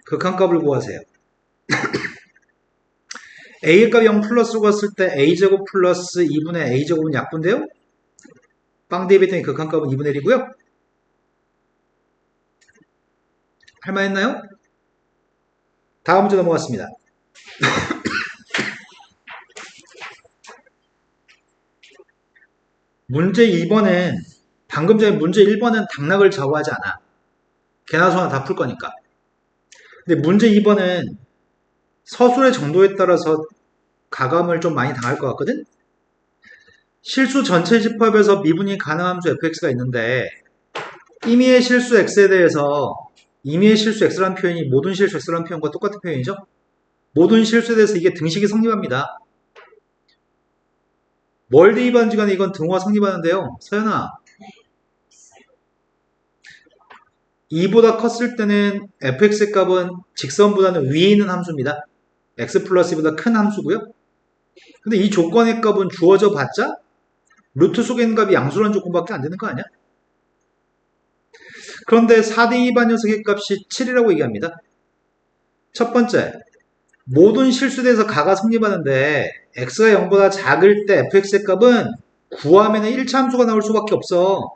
극한값을 구하세요. A의 값이 0 플러스로 갔을 때 A제곱 플러스 2분의 A제곱은 약분돼요? 빵 대입했더니 극한값은 2분의 1이고요. 할만했나요? 다음 문제 넘어갔습니다. 문제 2번은 방금 전에 문제 1번은 당락을 좌우하지 않아. 개나 소나 다 풀 거니까. 근데 문제 2번은 서술의 정도에 따라서 가감을 좀 많이 당할 것 같거든? 실수 전체 집합에서 미분이 가능한 함수 fx가 있는데 임의의 실수 x에 대해서 임의의 실수 x라는 표현이 모든 실수 x라는 표현과 똑같은 표현이죠? 모든 실수에 대해서 이게 등식이 성립합니다. 뭘 대입하는지 간에 이건 등호가 성립하는데요. 서연아, 2보다 컸을 때는 fx의 값은 직선보다는 위에 있는 함수입니다. x 플러스 2보다 큰 함수고요. 근데 이 조건의 값은 주어져 봤자 루트 속에 있는 값이 양수라는 조건밖에 안 되는 거 아니야? 그런데 4대2반 녀석의 값이 7이라고 얘기합니다. 첫 번째, 모든 실수대에서 가가 성립하는데 x가 0보다 작을 때 fx의 값은 구하면 1차 함수가 나올 수밖에 없어.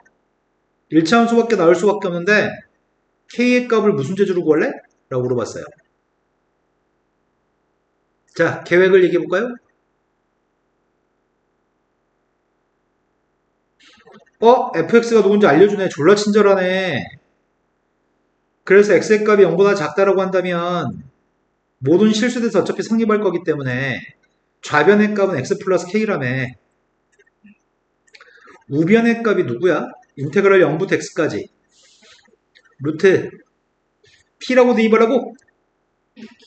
1차 함수밖에 나올 수밖에 없는데 k의 값을 무슨 재주로 구할래? 라고 물어봤어요. 자, 계획을 얘기해 볼까요? fx가 누군지 알려주네. 졸라 친절하네. 그래서 x의 값이 0보다 작다라고 한다면 모든 실수대에서 어차피 성립할 거기 때문에 좌변의 값은 x 플러스 k라며. 우변의 값이 누구야? 인테그랄 0부터 x까지 루트 t라고 대입하라고?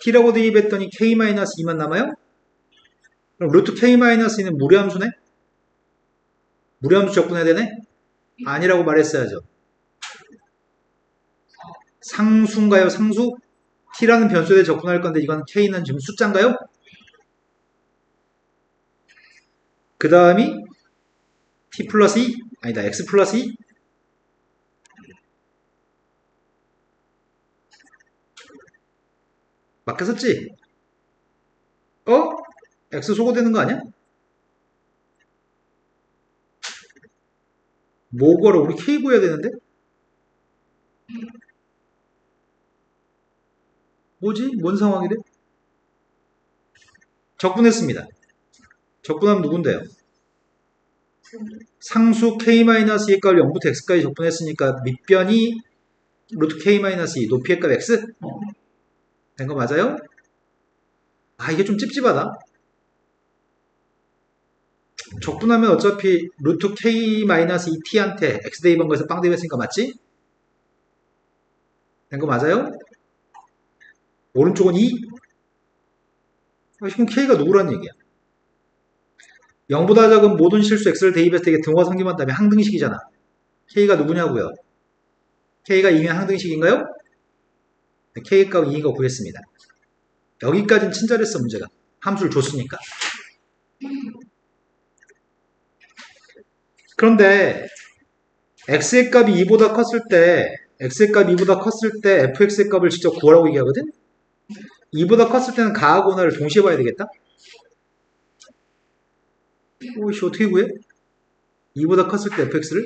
t라고 대입했더니 k-2만 남아요? 그럼 루트 k-2는 무리함수네? 무리함수 적분해야 되네? 아니라고 말했어야죠. 상수인가요? 상수? t라는 변수에 대해 접근할 건데 이건 k는 지금 숫자인가요? 그 다음이 t 플러스 2? 아니다, x 플러스 2? 맞게 썼지? x 소거되는 거 아니야? 뭐 구하러 우리 k 구해야 되는데? 뭐지? 뭔 상황이래? 적분했습니다. 적분하면 누군데요? 상수 k-2의 값을 0부터 x까지 적분했으니까 밑변이 루트 k-2 높이의 값 x? 된 거 맞아요? 아, 이게 좀 찝찝하다. 적분하면 어차피 루트 k-2t한테 x 대입한 거에서 빵 대입했으니까 맞지? 된 거 맞아요? 오른쪽은 2? 지금 k가 누구란 얘기야? 0보다 작은 모든 실수 x를 대입했을 때 이게 등호가 성립한 다음에 항등식이잖아. k가 누구냐고요? k가 2면 항등식인가요? k 값 2인 거 구했습니다. 여기까지는 친절했어, 문제가. 함수를 줬으니까. 그런데 x의 값이 2보다 컸을 때 x의 값이 2보다 컸을 때 fx의 값을 직접 구하라고 얘기하거든? 2보다 컸을 때는 가하고 나를 동시에 봐야 되겠다? 오이씨, 어떻게 구해? 2보다 컸을 때 fx를?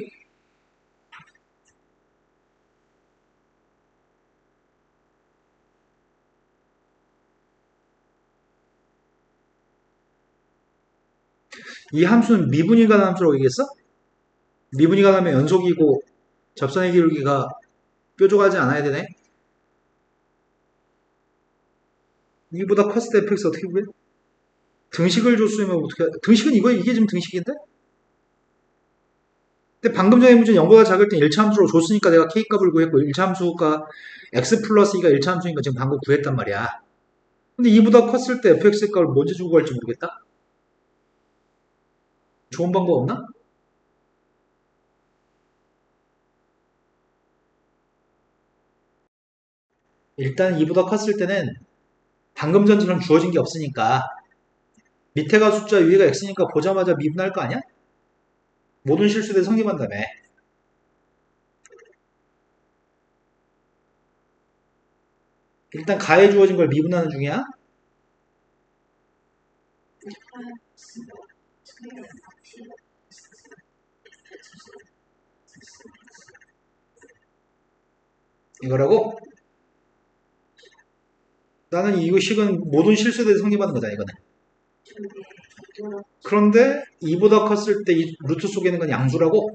이 함수는 미분이 가는 함수라고 얘기했어? 미분이 가면 연속이고 접선의 기울기가 뾰족하지 않아야 되네? 2보다 컸을 때 fx 어떻게 구해? 등식을 줬으면 어떻게, 등식은 이게 지금 등식인데? 근데 방금 전에 문제는 0보다 작을 땐 1차 함수로 줬으니까 내가 k값을 구했고 1차 함수가 x 플러스 2가 1차 함수니까 지금 방금 구했단 말이야. 근데 2보다 컸을 때 fx의 값을 먼저 주고 갈지 모르겠다? 좋은 방법 없나? 일단 2보다 컸을 때는 방금 전처럼 주어진 게 없으니까 밑에가 숫자 위에가 x니까 보자마자 미분할 거 아니야? 모든 실수대 성립한다며. 일단 가에 주어진 걸 미분하는 중이야. 이거라고? 나는 이 식은 모든 실수대에서 성립하는 거다, 이거는. 그런데 2보다 컸을 때 이 루트 속에 있는 건 양수라고?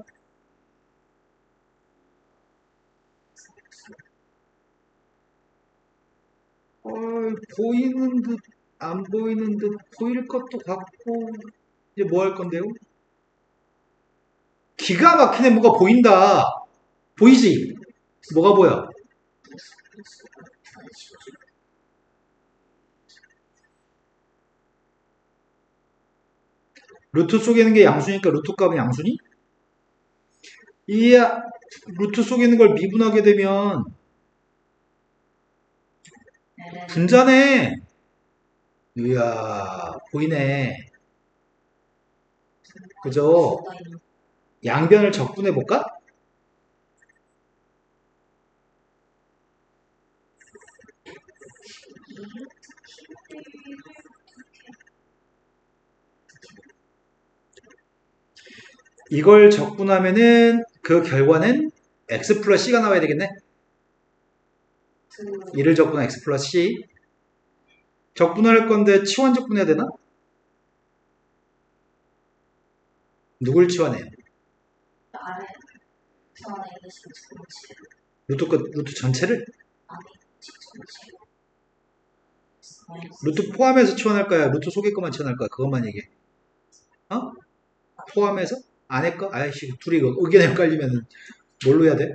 보이는 듯, 안 보이는 듯, 보일 것도 같고, 이제 뭐 할 건데요? 기가 막히네, 뭐가 보인다. 보이지? 뭐가 보여? 루트 속에 있는 게 양수니까 루트 값은 양수니? 이 루트 속에 있는 걸 미분하게 되면 L은 분자네. 이야, 보이네. 그죠? 뭐가 있는 양변을 적분해 볼까? 이걸 적분하면은 그 결과는 x 플러스 c가 나와야 되겠네. 그 이를 적분한 x 플러스 c. 적분할 건데 치환 적분해야 되나? 누굴 치환해요? 아래 전에 있는 식전체 루트 전체를? 안에 식전체 루트 포함해서 치환할까요? 루트 속에 거만 치환할까요? 그것만 얘기해. 어? 포함해서? 안에 거? 아이씨, 둘이 의견이 헷갈리면 뭘로 해야 돼?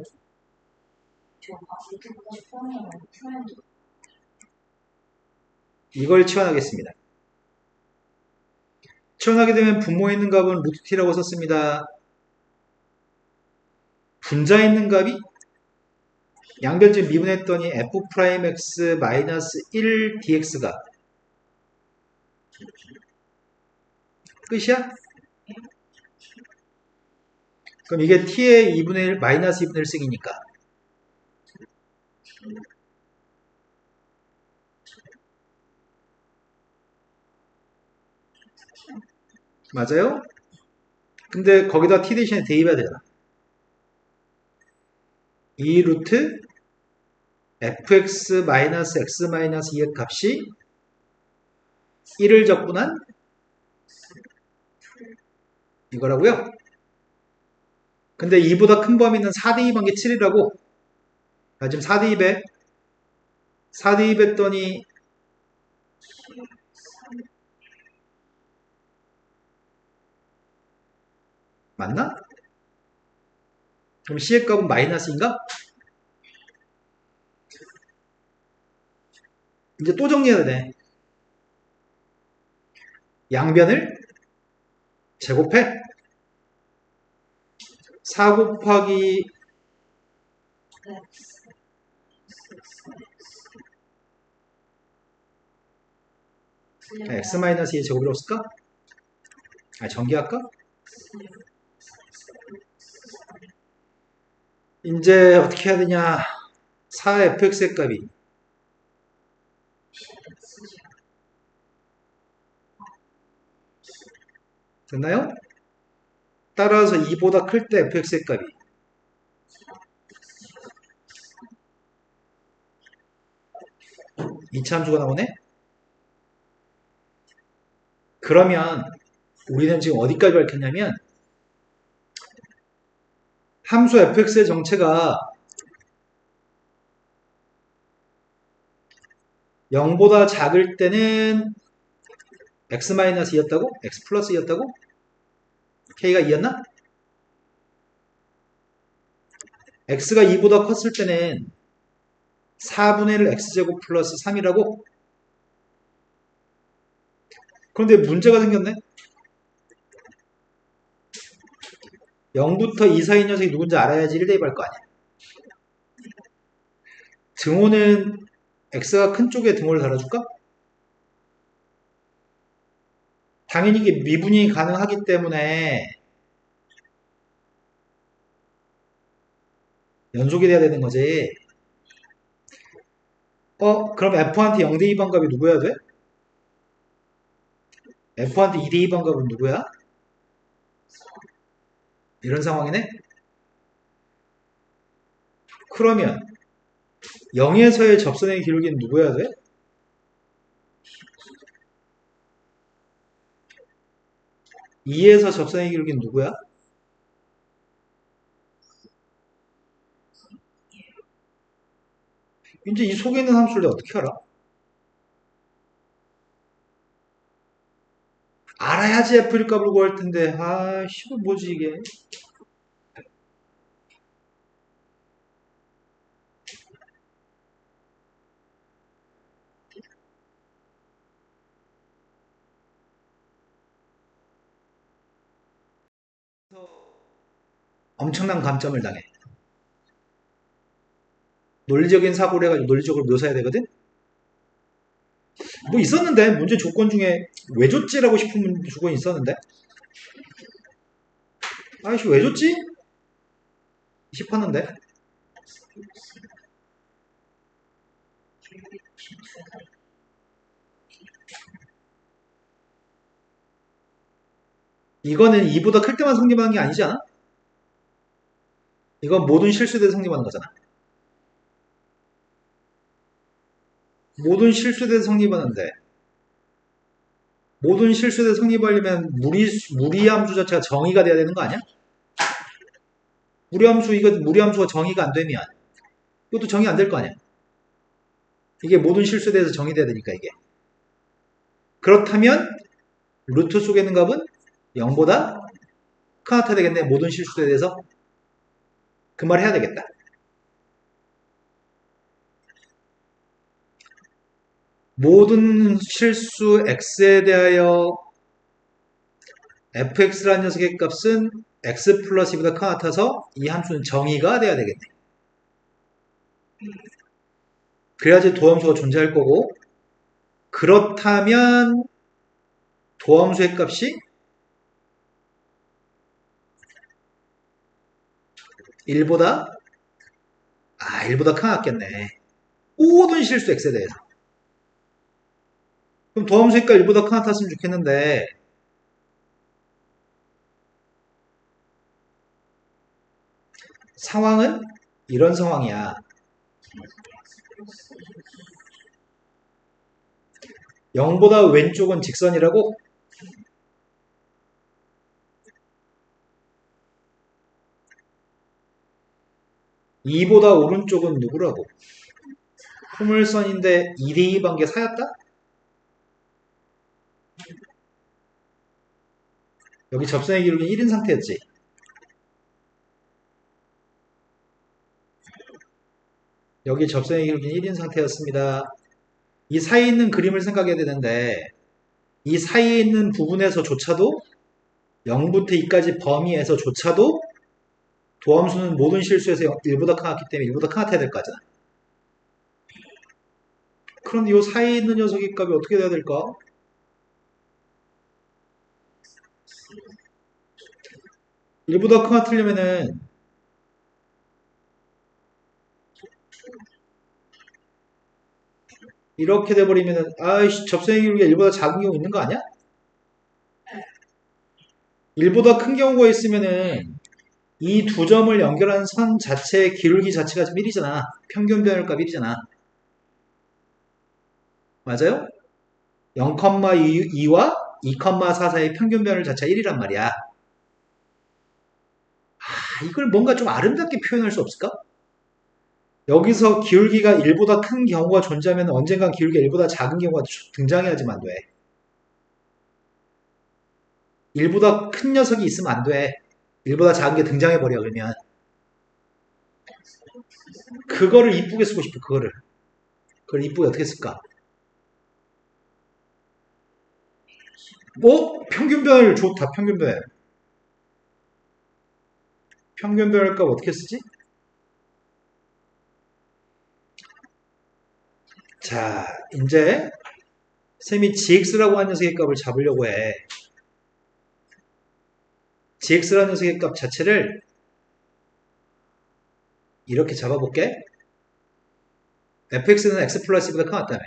루트보다 포함이면 풀면 이걸 치환하겠습니다. 치환하게 되면 분모에 있는 값은 루트 t라고 썼습니다. 분자에 있는 값이 양변집 미분했더니 f'x 1 dx가 끝이야? 그럼 이게 t의 2분의 1 마이너스 2분의 1 승이니까 맞아요? 근데 거기다 t 대신에 대입해야 되잖아. 2 루트 fx 마이너스 x 마이너스 2의 값이 1을 적분한 이거라고요? 근데 2보다 큰 범위는 4대2 한게 7이라고. 나 지금 4대2 했더니 맞나? 그럼 c의 값은 마이너스인가? 이제 또 정리해야 돼. 양변을 제곱해. 4 곱하기 x-2의 제곱이라고 쓸까? 아, 전기할까? 이제 어떻게 해야 되냐. 4fx의 값이 됐나요? 따라서 2보다 클 때 fx의 값이 이차함수가 나오네? 그러면 우리는 지금 어디까지 밝혔냐면 함수 fx의 정체가 0보다 작을 때는 x-2였다고? x 플러스 2였다고? k가 2였나? x가 2보다 컸을 때는 4분의 1 x제곱 플러스 3이라고? 그런데 문제가 생겼네? 0부터 2 사이 녀석이 누군지 알아야지 1 대입할 거 아니야. 등호는 x가 큰 쪽에 등호를 달아줄까? 당연히 이게 미분이 가능하기 때문에 연속이 돼야 되는 거지. 그럼 f한테 0 대입 반값이 누구야 돼? f한테 2 대입 반값은 누구야? 이런 상황이네? 그러면 0에서의 접선의 기록이 누구야 돼? 2에서 접선의 기록이 누구야? 이제 이 속에 있는 함수를 내가 어떻게 알아? 알아야지 F일 값을 구할 텐데, 아씨, 뭐지 이게? 엄청난 감점을 당해. 논리적인 사고를 해가지고 논리적으로 묘사해야 되거든? 뭐 있었는데, 문제 조건 중에 왜 줬지라고 싶은 조건이 있었는데? 아이씨, 왜 줬지? 싶었는데. 이거는 2보다 클 때만 성립하는 게 아니지 않아? 이건 모든 실수에 성립하는 거잖아. 모든 실수에 성립하는데, 모든 실수에 성립하려면 무리함수 자체가 정의가 돼야 되는 거 아니야? 무리함수가 정의가 안 되면, 이것도 정의 안 될 거 아니야? 이게 모든 실수에 대해서 정의돼야 되니까, 이게. 그렇다면, 루트 속에 있는 값은 0보다 크나타 되겠네. 모든 실수에 대해서. 그 말 해야 되겠다. 모든 실수 x에 대하여 fx라는 녀석의 값은 x 플러스 2보다 큰 같아서 이 함수는 정의가 돼야 되겠네. 그래야지 도함수가 존재할 거고, 그렇다면 도함수의 값이 1보다 큰 같겠네. 모든 실수 x에 대해서. 그럼 도함수의 값 1보다 큰 같았으면 좋겠는데, 상황은 이런 상황이야. 0보다 왼쪽은 직선이라고? 2보다 오른쪽은 누구라고? 포물선인데 2대2 관계 사였다? 여기 접선의 기록은 1인 상태였지. 여기 접선의 기록은 1인 상태였습니다. 이 사이에 있는 그림을 생각해야 되는데, 이 사이에 있는 부분에서조차도 0부터 2까지 범위에서조차도 도함수는 모든 실수에서 1보다 크기 때문에 1보다 크게 될 거잖아. 그런데 이 사이에 있는 녀석의 값이 어떻게 돼야 될까? 1보다 크가 틀려면은 이렇게 돼버리면은 아이씨 접선의 기울기가 1보다 작은 경우 있는 거 아니야? 1보다 큰 경우가 있으면은 이 두 점을 연결하는 선 자체의 기울기 자체가 지금 1이잖아. 평균 변열값 1이잖아. 맞아요? 0,2와 2,4 사이의 평균 변열 자체가 1이란 말이야. 이걸 뭔가 좀 아름답게 표현할 수 없을까? 여기서 기울기가 1보다 큰 경우가 존재하면 언젠간 기울기가 1보다 작은 경우가 등장해야지만 돼. 1보다 큰 녀석이 있으면 안 돼. 1보다 작은 게 등장해버려, 그러면. 그거를 이쁘게 쓰고 싶어, 그거를. 그걸 이쁘게 어떻게 쓸까? 평균별 좋다, 평균별. 평균별 값 어떻게 쓰지? 자, 이제 쌤이 gx라고 하는 녀석의 값을 잡으려고 해. gx라는 녀석의 값 자체를 이렇게 잡아볼게. fx는 x 플러스 2보다 큰 같다며.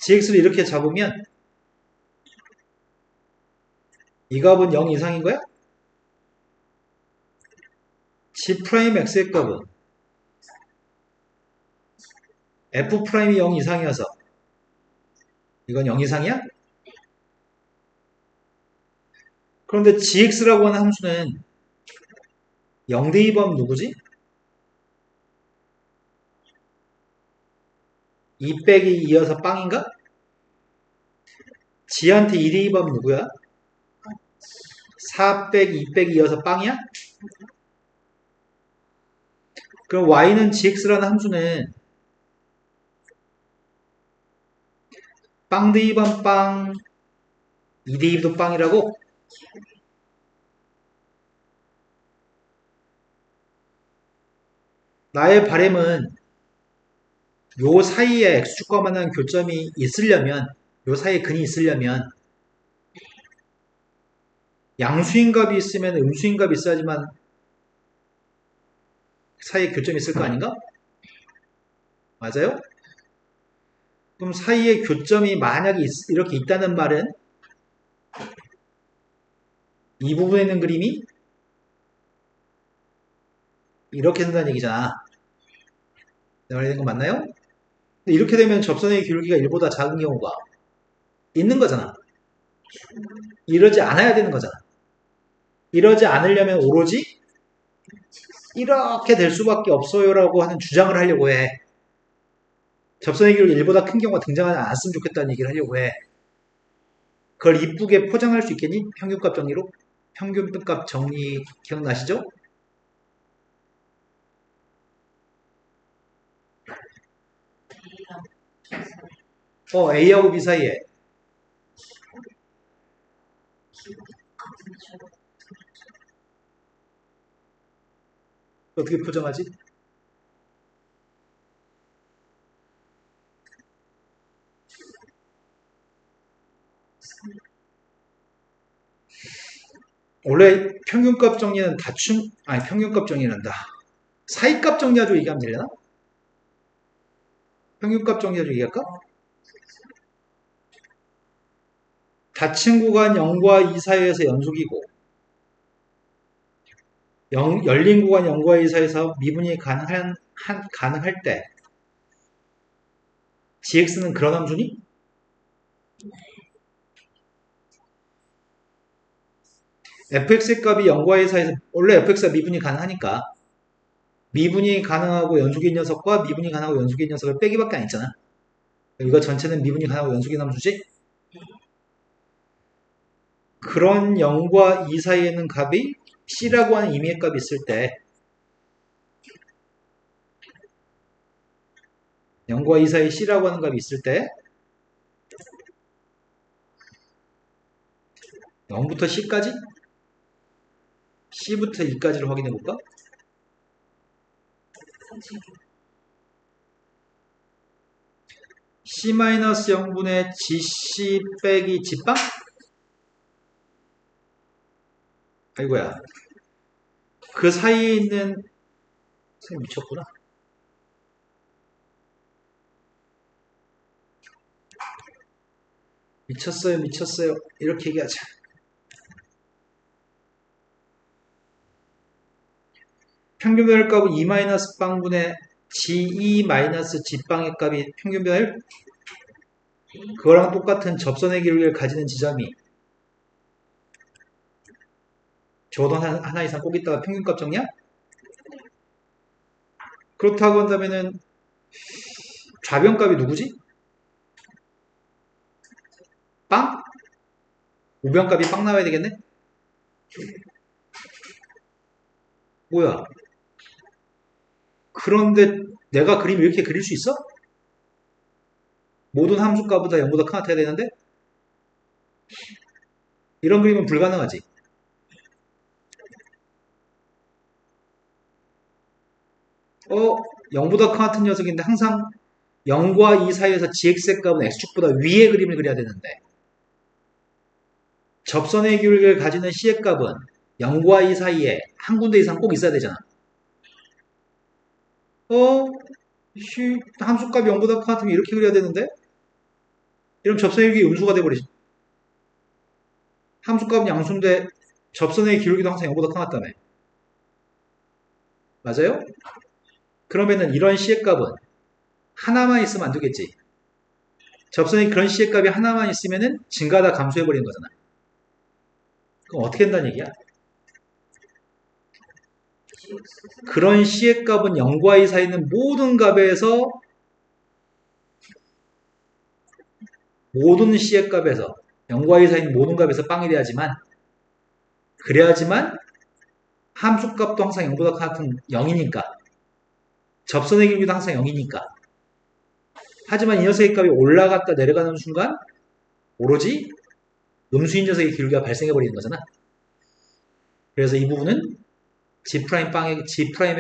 gx를 이렇게 잡으면 이 값은 0 이상인 거야? g'x의 값은 f'이 0 이상이어서 이건 0 이상이야? 그런데 gx라고 하는 함수는 0대2 범 누구지? 2 빼기 2여서 빵인가? g한테 2대2 범 누구야? 4 빼기 2 빼기 2여서 빵이야? 그럼 y는 gx라는 함수는 빵 대2 범 빵, 2대2도 빵이라고? 나의 바램은 요 사이에 x축과 만나는 교점이 있으려면, 요 사이에 근이 있으려면 양수인 값이 있으면 음수인 값이 있어야지만 사이에 교점이 있을 거 아닌가? 맞아요? 그럼 사이에 교점이 만약에 이렇게 있다는 말은 이 부분에 있는 그림이 이렇게 된다는 얘기잖아. 내 말이 된거 맞나요? 근데 이렇게 되면 접선의 기울기가 1보다 작은 경우가 있는 거잖아. 이러지 않아야 되는 거잖아. 이러지 않으려면 오로지 이렇게 될 수밖에 없어요라고 하는 주장을 하려고 해. 접선의 기울기 1보다 큰 경우가 등장하지 않았으면 좋겠다는 얘기를 하려고 해. 그걸 이쁘게 포장할 수 있겠니? 평균값 정리로? 평균값 정리 기억나시죠? A하고 B 사이에 어떻게 포장하지? 원래 평균값 정리는 평균값 정리는다. 사이값 정리하죠 얘기하면 되려나? 평균값 정리하죠 얘기할까? 닫힌 구간 0과 2 사이에서 연속이고 열린 구간 0과 2 사이에서 미분이 가능할 때 gx는 그런 함수니? fx의 값이 0과 2 사이에서 원래 fx가 미분이 가능하니까 미분이 가능하고 연속인 녀석과 미분이 가능하고 연속인 녀석을 빼기밖에 안 있잖아. 이거 전체는 미분이 가능하고 연속인 함수지? 그런 0과 2 사이에는 값이 c라고 하는 임의의 값이 있을 때 0과 2 사이에 c라고 하는 값이 있을 때 0부터 c까지? c부터 2까지를 확인해 볼까? c-0분의 gc 빼기 g빵? 아이고야. 그 사이에 있는 선생님 미쳤구나. 미쳤어요. 이렇게 얘기하자. 평균 변열 값은 2-빵분의 g2-g빵의 값이 평균 변열? 그거랑 똑같은 접선의 기울기를 가지는 지점이 적어도 하나 이상 꼭 있다가 평균값 정리야? 그렇다고 한다면은 좌변값이 누구지? 빵? 우변값이 빵 나와야 되겠네? 뭐야? 그런데 내가 그림 이렇게 그릴 수 있어? 모든 함수값보다 0보다 큰 같아야 되는데? 이런 그림은 불가능하지. 0보다 큰 같은 녀석인데 항상 0과 2 사이에서 gx의 값은 x축보다 위의 그림을 그려야 되는데 접선의 기울기를 가지는 c의 값은 0과 2 사이에 한 군데 이상 꼭 있어야 되잖아. 함수값이 0보다 큰 같으면 이렇게 그려야 되는데? 이러면 접선의 기울기 음수가 돼버리지. 함수값은 양수인데 접선의 기울기도 항상 0보다 큰 같다며. 맞아요? 그러면은 이런 c의 값은 하나만 있으면 안 되겠지. 접선의 그런 c의 값이 하나만 있으면은 증가하다 감소해버리는 거잖아. 그럼 어떻게 된다는 얘기야? 그런 c의 값은 0과 2 사이에 있는 모든 값에서 모든 c의 값에서 0과 2 사이에 있는 모든 값에서 빵이 그래야지만 함수값도 항상 0보다 같은 0이니까 접선의 기울기도 항상 0이니까 하지만 이 녀석의 값이 올라갔다 내려가는 순간 오로지 음수인 녀석의 기울기가 발생해버리는 거잖아. 그래서 이 부분은 G'의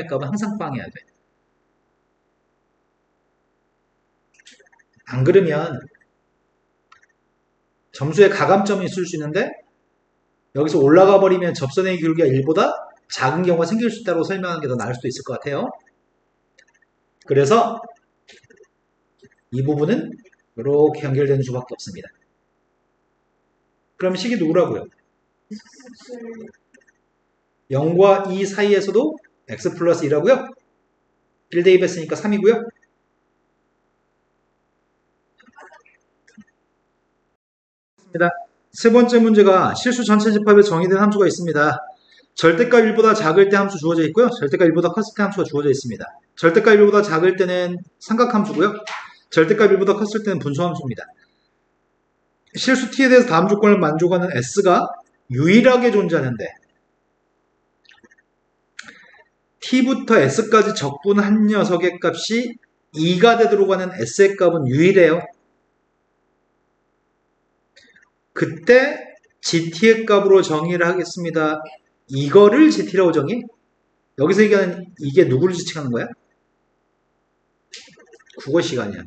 값은 항상 빵해야 돼. 안 그러면 점수에 가감점이 있을 수 있는데 여기서 올라가 버리면 접선의 기울기가 1보다 작은 경우가 생길 수 있다고 설명하는 게 더 나을 수도 있을 것 같아요. 그래서 이 부분은 이렇게 연결되는 수밖에 없습니다. 그럼 식이 누구라고요? 0과 2 사이에서도 x 플러스 2라고요? 1 대입했으니까 3이고요. 세 번째 문제가 실수 전체 집합에 정의된 함수가 있습니다. 절대값 1보다 작을 때 함수 주어져 있고요. 절대값 1보다 컸을 때 함수가 주어져 있습니다. 절대값 1보다 작을 때는 삼각함수고요. 절대값 1보다 컸을 때는 분수함수입니다. 실수 t에 대해서 다음 조건을 만족하는 s가 유일하게 존재하는데 t부터 s까지 적분한 녀석의 값이 2가 되도록 하는 s의 값은 유일해요. 그때 gt의 값으로 정의를 하겠습니다. 이거를 gt라고 정의? 여기서 얘기하는 이게 누구를 지칭하는 거야? 국어 시간이야.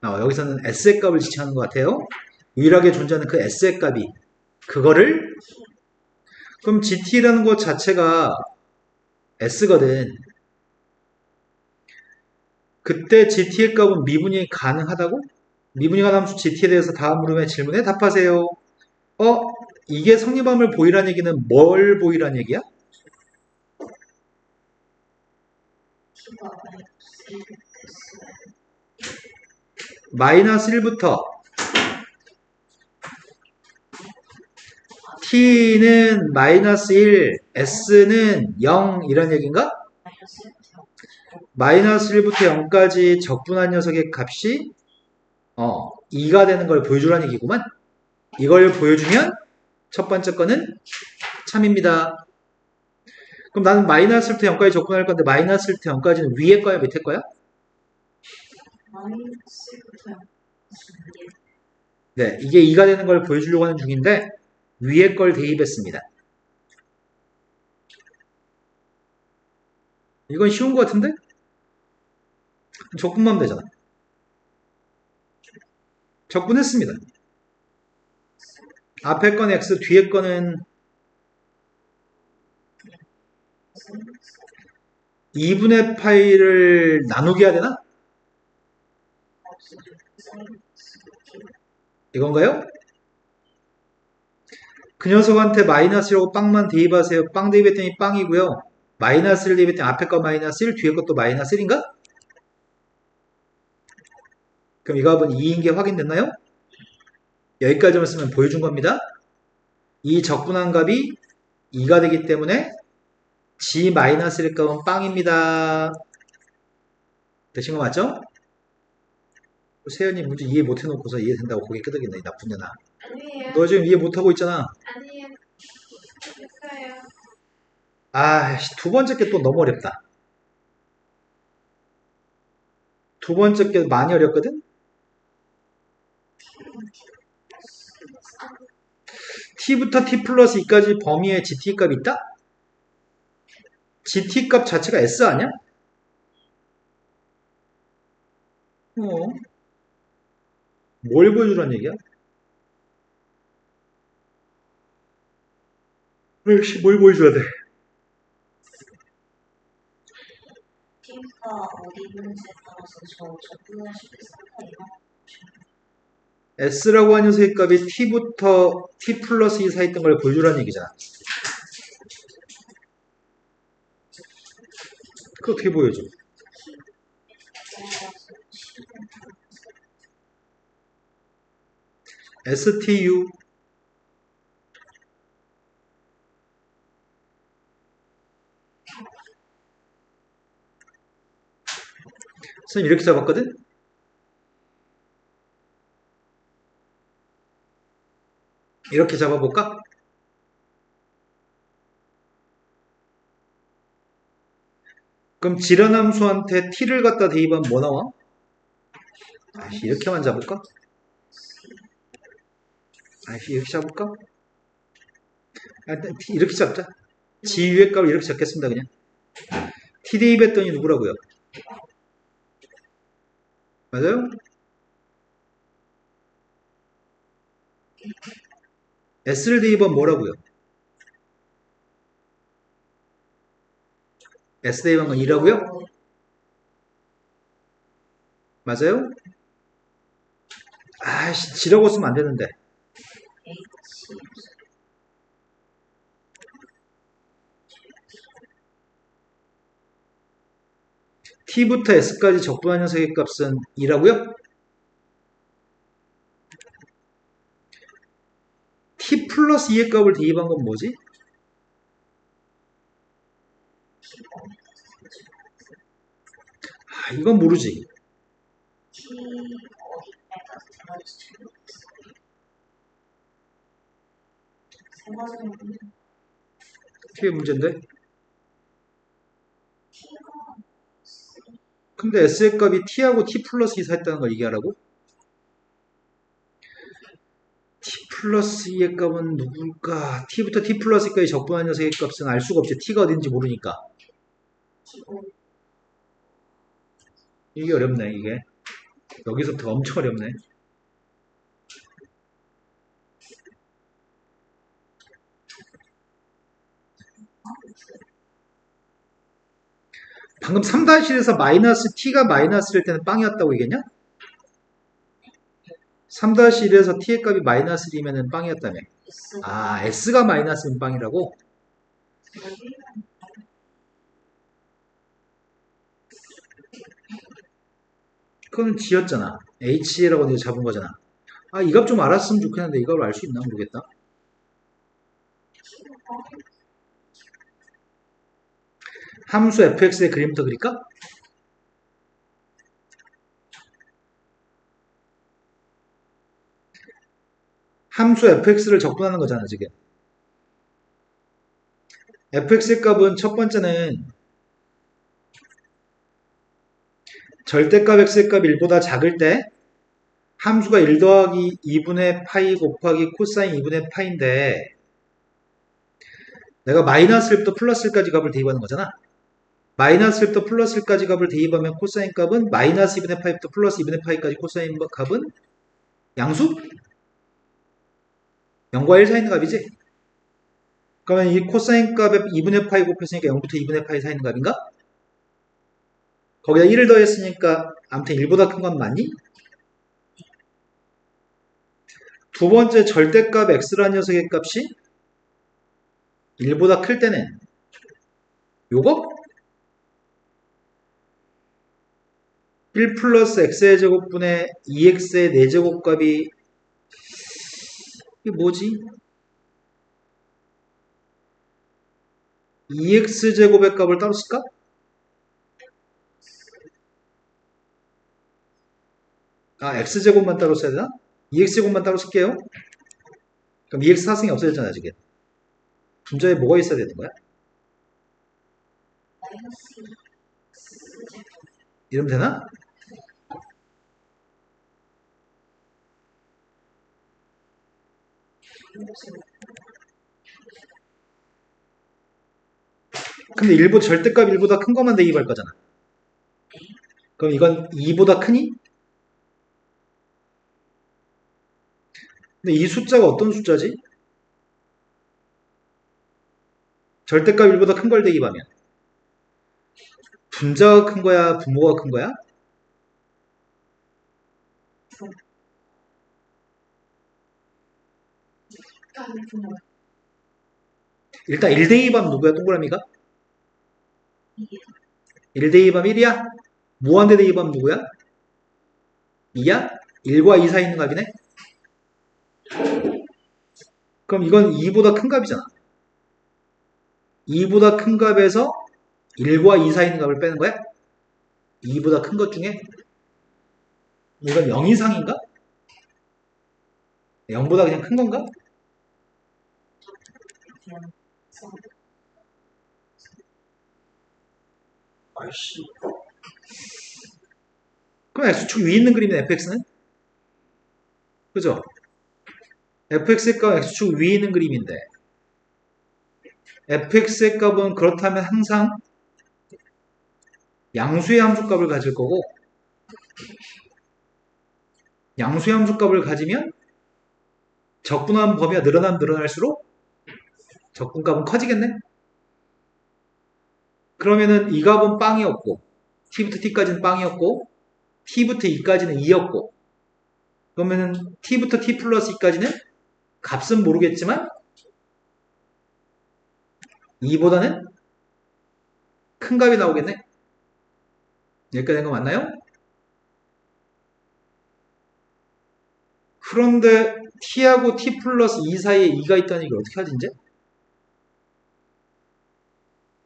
여기서는 s의 값을 지칭하는 것 같아요. 유일하게 존재하는 그 s의 값이 그거를 그럼 gt라는 것 자체가 s거든. 그때 gt의 값은 미분이 가능하다고? 미분이 가능한 함수 gt에 대해서 다음 물음의 질문에 답하세요. 이게 성립함을 보이란 얘기는 뭘 보이란 얘기야? 마이너스 1부터 t는 마이너스 1, s는 0 이란 얘기인가? 마이너스 1부터 0까지 적분한 녀석의 값이 2가 되는 걸 보여주라는 얘기구만. 이걸 보여주면 첫 번째 거는 참입니다. 그럼 나는 마이너스 1부터 0까지 적분할 건데 마이너스 1부터 0까지는 위에 거야 밑에 거야? 네, 이게 2가 되는 걸 보여주려고 하는 중인데 위에 걸 대입했습니다. 이건 쉬운 것 같은데? 적분만 되잖아. 적분했습니다. 앞에 건 x, 뒤에 거는 2분의 파이를 나누게 해야 되나? 이건가요? 그 녀석한테 마이너스라고 빵만 대입하세요. 빵 대입했더니 빵이고요. 마이너스를 대입했더니 앞에 거 마이너스 1, 뒤에 것도 마이너스 1인가? 그럼 이 값은 2인 게 확인됐나요? 여기까지만 쓰면 보여준 겁니다. 이 적분한 값이 2가 되기 때문에 g-1의 값은 빵입니다. 되신 거 맞죠? 세연이 문제 이해 못해놓고서 이해된다고 고개 끄덕이네, 이 나쁜 년아. 아니에요. 너 지금 이해 못하고 있잖아. 아니에요. 됐어요. 두 번째 게 또 너무 어렵다. 두 번째 게 많이 어렵거든? t부터 t 플러스 2까지 범위에 gt 값이 있다? gt 값 자체가 s 아니야? 뭘 보여주란 얘기야? 뭘 보여줘야 돼? T가 어디 있는지에 따라서 저 접근하실 때 상관이나 s라고 하는 녀석의 값이 t부터 t 플러스 2 사이 있던 걸 보여주라는 얘기잖아. 그거 어떻게 보여줘? STU 선생님 이렇게 잡았거든? 이렇게 잡아볼까? 그럼 질환함수한테 t를 갖다 대입하면 뭐 나와? 이렇게만 잡을까? 이렇게 잡을까? 이렇게 잡자. g 위의 값을 이렇게 잡겠습니다 그냥. t 대입했더니 누구라고요? 맞아요? S를 대입하면 뭐라고요? S 대입한 건 2라고요? 맞아요? 아이씨, 지라고 쓰면 안 되는데. t부터 s까지 적분한 녀석의 값은 2라고요? t 플러스 2의 값을 대입한 건 뭐지? 아, 이건 모르지. t의 문제인데? 근데 s의 값이 t하고 t 플러스 2 사이였다는 걸 얘기하라고? t 플러스 2의 값은 누굴까? t부터 t 플러스 2까지 적분한 녀석의 값은 알 수가 없지. t가 어딘지 모르니까. 이게 어렵네, 이게. 여기서부터 엄청 어렵네. 방금 3-1에서 마이너스 t가 마이너스일 때는 빵이었다고 얘기했냐? 3-1에서 t의 값이 마이너스 1이면 빵이었다며. 아, s가 마이너스면 빵이라고? 그건 g였잖아. h라고 내가 잡은 거잖아. 아, 이 값 좀 알았으면 좋겠는데 이걸 알 수 있나 모르겠다. 함수 fx의 그림부터 그릴까? 함수 fx를 적분하는 거잖아, 지금. fx의 값은 첫 번째는 절대값 x의 값이 1보다 작을 때 함수가 1 더하기 2분의 파이 곱하기 코사인 2분의 파인데 내가 마이너스 1부터 플러스 1까지 값을 대입하는 거잖아. 마이너스 1부터 플러스 1까지 값을 대입하면 코사인 값은 마이너스 2분의 파이부터 플러스 2분의 파이까지 코사인 값은 양수? 0과 1 사이 있는 값이지? 그러면 이 코사인 값에 2분의 파이 곱했으니까 0부터 2분의 파이 사이 있는 값인가? 거기다 1을 더했으니까 아무튼 1보다 큰 건 맞니? 두 번째 절대값 x라는 녀석의 값이 1보다 클 때는 요거? 1 플러스 x의 제곱분의 2x의 4제곱 값이 이게 뭐지? 2x제곱의 값을 따로 쓸까? 아, x제곱만 따로 써야 되나? 2x제곱만 따로 쓸게요. 그럼 2x 사승이 없어졌잖아, 지금. 분자에 뭐가 있어야 되는 거야? 이러면 되나? 근데 절대값 1보다 큰 것만 대입할 거잖아. 그럼 이건 2보다 크니? 근데 이 숫자가 어떤 숫자지? 절대값 1보다 큰 걸 대입하면 분자가 큰 거야? 분모가 큰 거야? 일단 1 대입하면 누구야? 동그라미가? 1 대입하면 1이야? 무한대 대입하면 누구야? 2야? 1과 2 사이 있는 값이네? 그럼 이건 2보다 큰 값이잖아. 2보다 큰 값에서 1과 2 사이 있는 값을 빼는 거야? 2보다 큰 것 중에? 이건 0 이상인가? 0보다 그냥 큰 건가? 아이씨. 그럼 x축 위에 있는 그림인 fx는? 그죠? fx의 값은 x축 위에 있는 그림인데 fx의 값은 그렇다면 항상 양수의 함수값을 가질 거고 양수함수 값을 가지면 적분한 범위가 늘어나면 늘어날수록 적분값은 커지겠네? 그러면은 이 값은 빵이었고 t부터 t까지는 빵이었고 t부터 2까지는 2였고 그러면은 t부터 t 플러스 2까지는 값은 모르겠지만 2보다는 큰 값이 나오겠네? 여기까지 된 거 맞나요? 그런데 t하고 t 플러스 2 사이에 2가 있다는 얘기를 어떻게 하지 이제?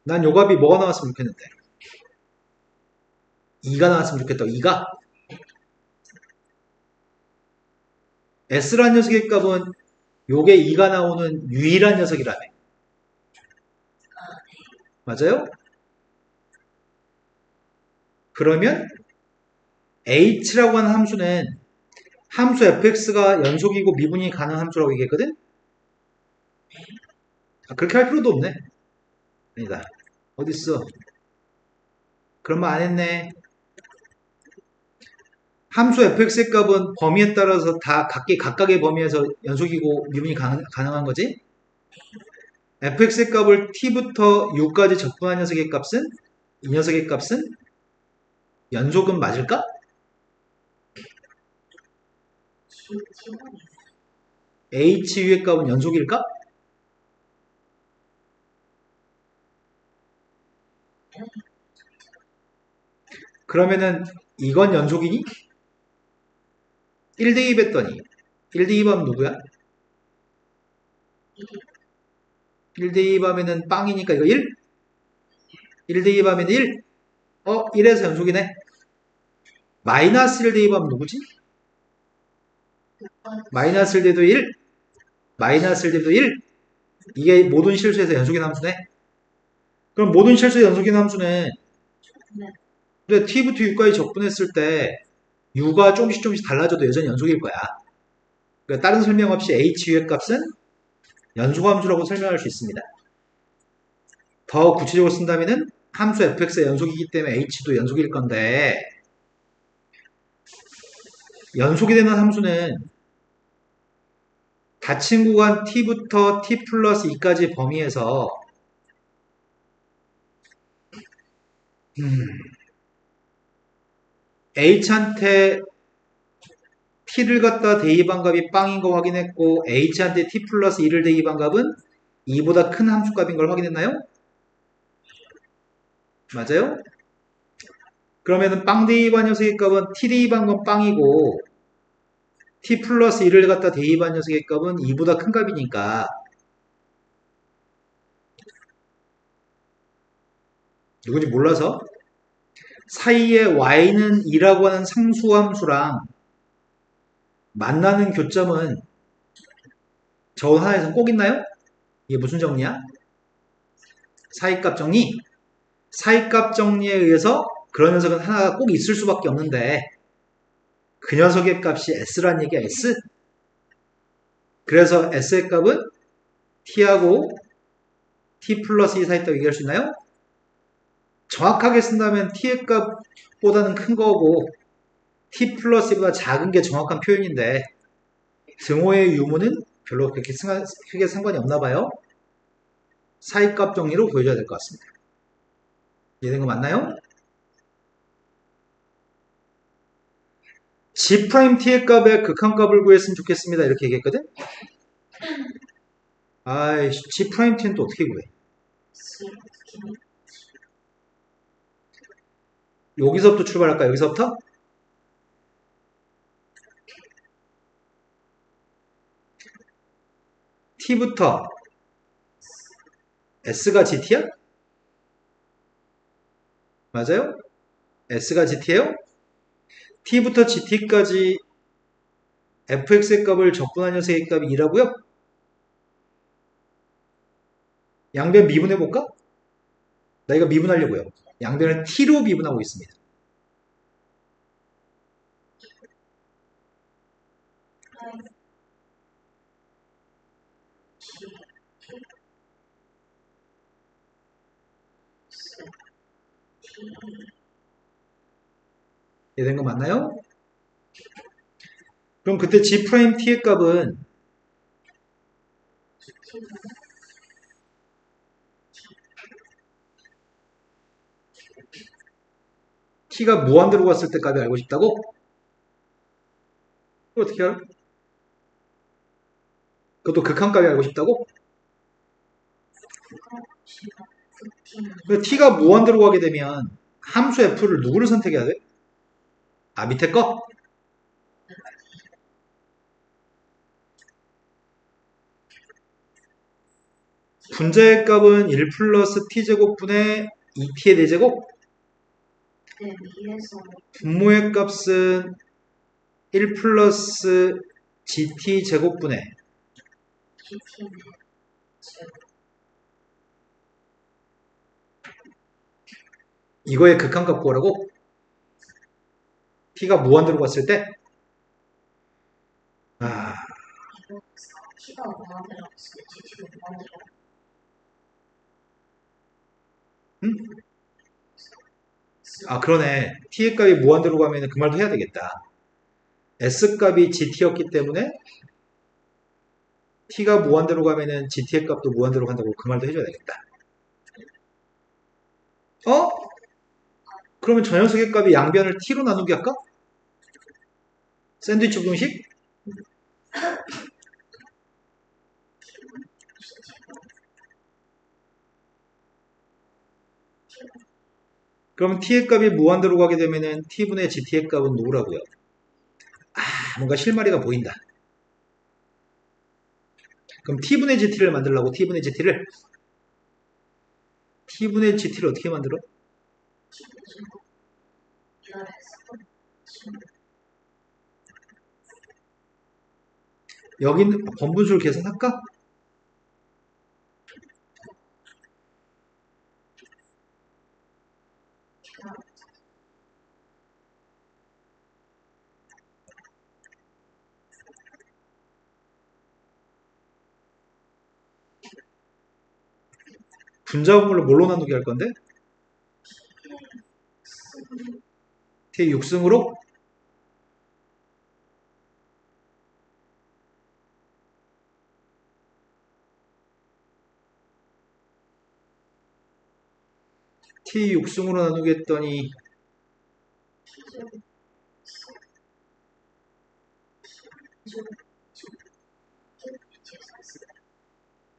난 요 값이 뭐가 나왔으면 좋겠는데 2가 나왔으면 좋겠다. 2가 s란 녀석의 값은 요게 2가 나오는 유일한 녀석이라며. 맞아요? 그러면 h라고 하는 함수는 함수 fx가 연속이고 미분이 가능한 함수라고 얘기했거든? 그렇게 할 필요도 없네. 아니다. 어딨어? 그런 말 안 했네. 함수 fx의 값은 범위에 따라서 다 각각의 범위에서 연속이고 미분이 가능한 거지? fx의 값을 t부터 u까지 적분한 녀석의 값은 이 녀석의 값은 연속은 맞을까? hu의 값은 연속일까? 그러면은 이건 연속이니? 1대2 했더니 1대2 하면 누구야? 1대2 하면은 빵이니까 이거 1? 1대2 하면 1? 1에서 연속이네. 마이너스 1대2 하면 누구지? 마이너스 1대도 1? 마이너스 1대도 1? 이게 모든 실수에서 연속인 함수네. 그럼 모든 실수의 연속인 함수는 근데 t부터 u까지 적분했을 때 u가 조금씩 달라져도 여전히 연속일 거야. 그러니까 다른 설명 없이 hu의 값은 연속함수라고 설명할 수 있습니다. 더 구체적으로 쓴다면은 함수 fx의 연속이기 때문에 h도 연속일 건데 연속이 되는 함수는 닫힌 구간 t부터 t 플러스 2까지 범위에서 h한테 t를 갖다 대입한 값이 빵인 거 확인했고 h한테 t 플러스 2를 대입한 값은 2보다 큰 함수값인 걸 확인했나요? 맞아요? 그러면은 빵 대입한 녀석의 값은 t 대입한 건 빵이고 t 플러스 1을 갖다 대입한 녀석의 값은 2보다 큰 값이니까 누군지 몰라서 사이에 y는 2라고 하는 상수함수랑 만나는 교점은 저 하나에서 꼭 있나요? 이게 무슨 정리야? 사이값 정리? 사이값 정리에 의해서 그런 녀석은 하나가 꼭 있을 수밖에 없는데 그 녀석의 값이 s란 얘기야 s? 그래서 s의 값은 t하고 t 플러스 2 사이 있다고 얘기할 수 있나요? 정확하게 쓴다면 t의 값보다는 큰 거고 t 플러스 2보다 작은 게 정확한 표현인데 등호의 유무는 별로 그렇게 크게 상관이 없나 봐요. 사이값 정리로 보여줘야 될 것 같습니다. 이해된 거 맞나요? G'T의 값의 극한값을 구했으면 좋겠습니다. 이렇게 얘기했거든? 아이씨, G'T는 또 어떻게 구해? 여기서부터 출발할까? 여기서부터? T부터 S가 GT야? 맞아요? S가 GT예요? T부터 GT까지 fx의 값을 적분한 녀석의 값이 2라고요? 양변 미분해볼까? 나 이거 미분하려고요. 양변을 t로 미분하고 있습니다. 이해된 거 맞나요? 그럼 그때 G 프라임 T의 값은 T가 무한대로 갔을 때 값이 알고 싶다고? 그거 어떻게 알아? 그것도 극한값이 알고 싶다고? T가 무한대로 가게 되면 함수 F를 누구를 선택해야 돼? 아, 밑에 거? 분자의 값은 1 플러스 t제곱분의 2t의 대제곱? 네, 위에서 분모의 값은 1 플러스 gt 제곱분의 GT는 이거의 극한값 구하라고? t가 무한대로 갔을 때? 아, 이거 T가 무한대로 없을 때 GT도 무한대로 응? 아, 그러네. t의 값이 무한대로 가면 그 말도 해야 되겠다. s 값이 gt였기 때문에 t가 무한대로 가면은 gt의 값도 무한대로 간다고 그 말도 해줘야 되겠다. 어? 그러면 저 녀석의 값이 양변을 t로 나누기 할까? 샌드위치 공식? 그럼 t의 값이 무한대로 가게 되면은 t분의 gt의 값은 누구라고요? 아, 뭔가 실마리가 보인다. 그럼 t분의 gt를 만들라고 t분의 gt를 어떻게 만들어? 여기는 번분수를 계산할까? 분자분모를 뭘로 나누게 할 건데? t 6승으로? t 6승으로 나누겠더니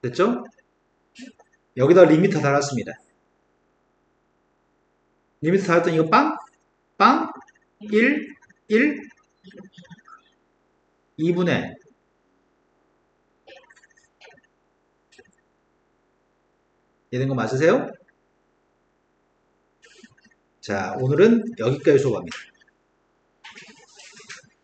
됐죠? 여기다 리미터 달았습니다. 리미터 달았더니 이거 빵? 빵? 1? 1? 2분의 되는 거 맞으세요? 자, 오늘은 여기까지 수업합니다.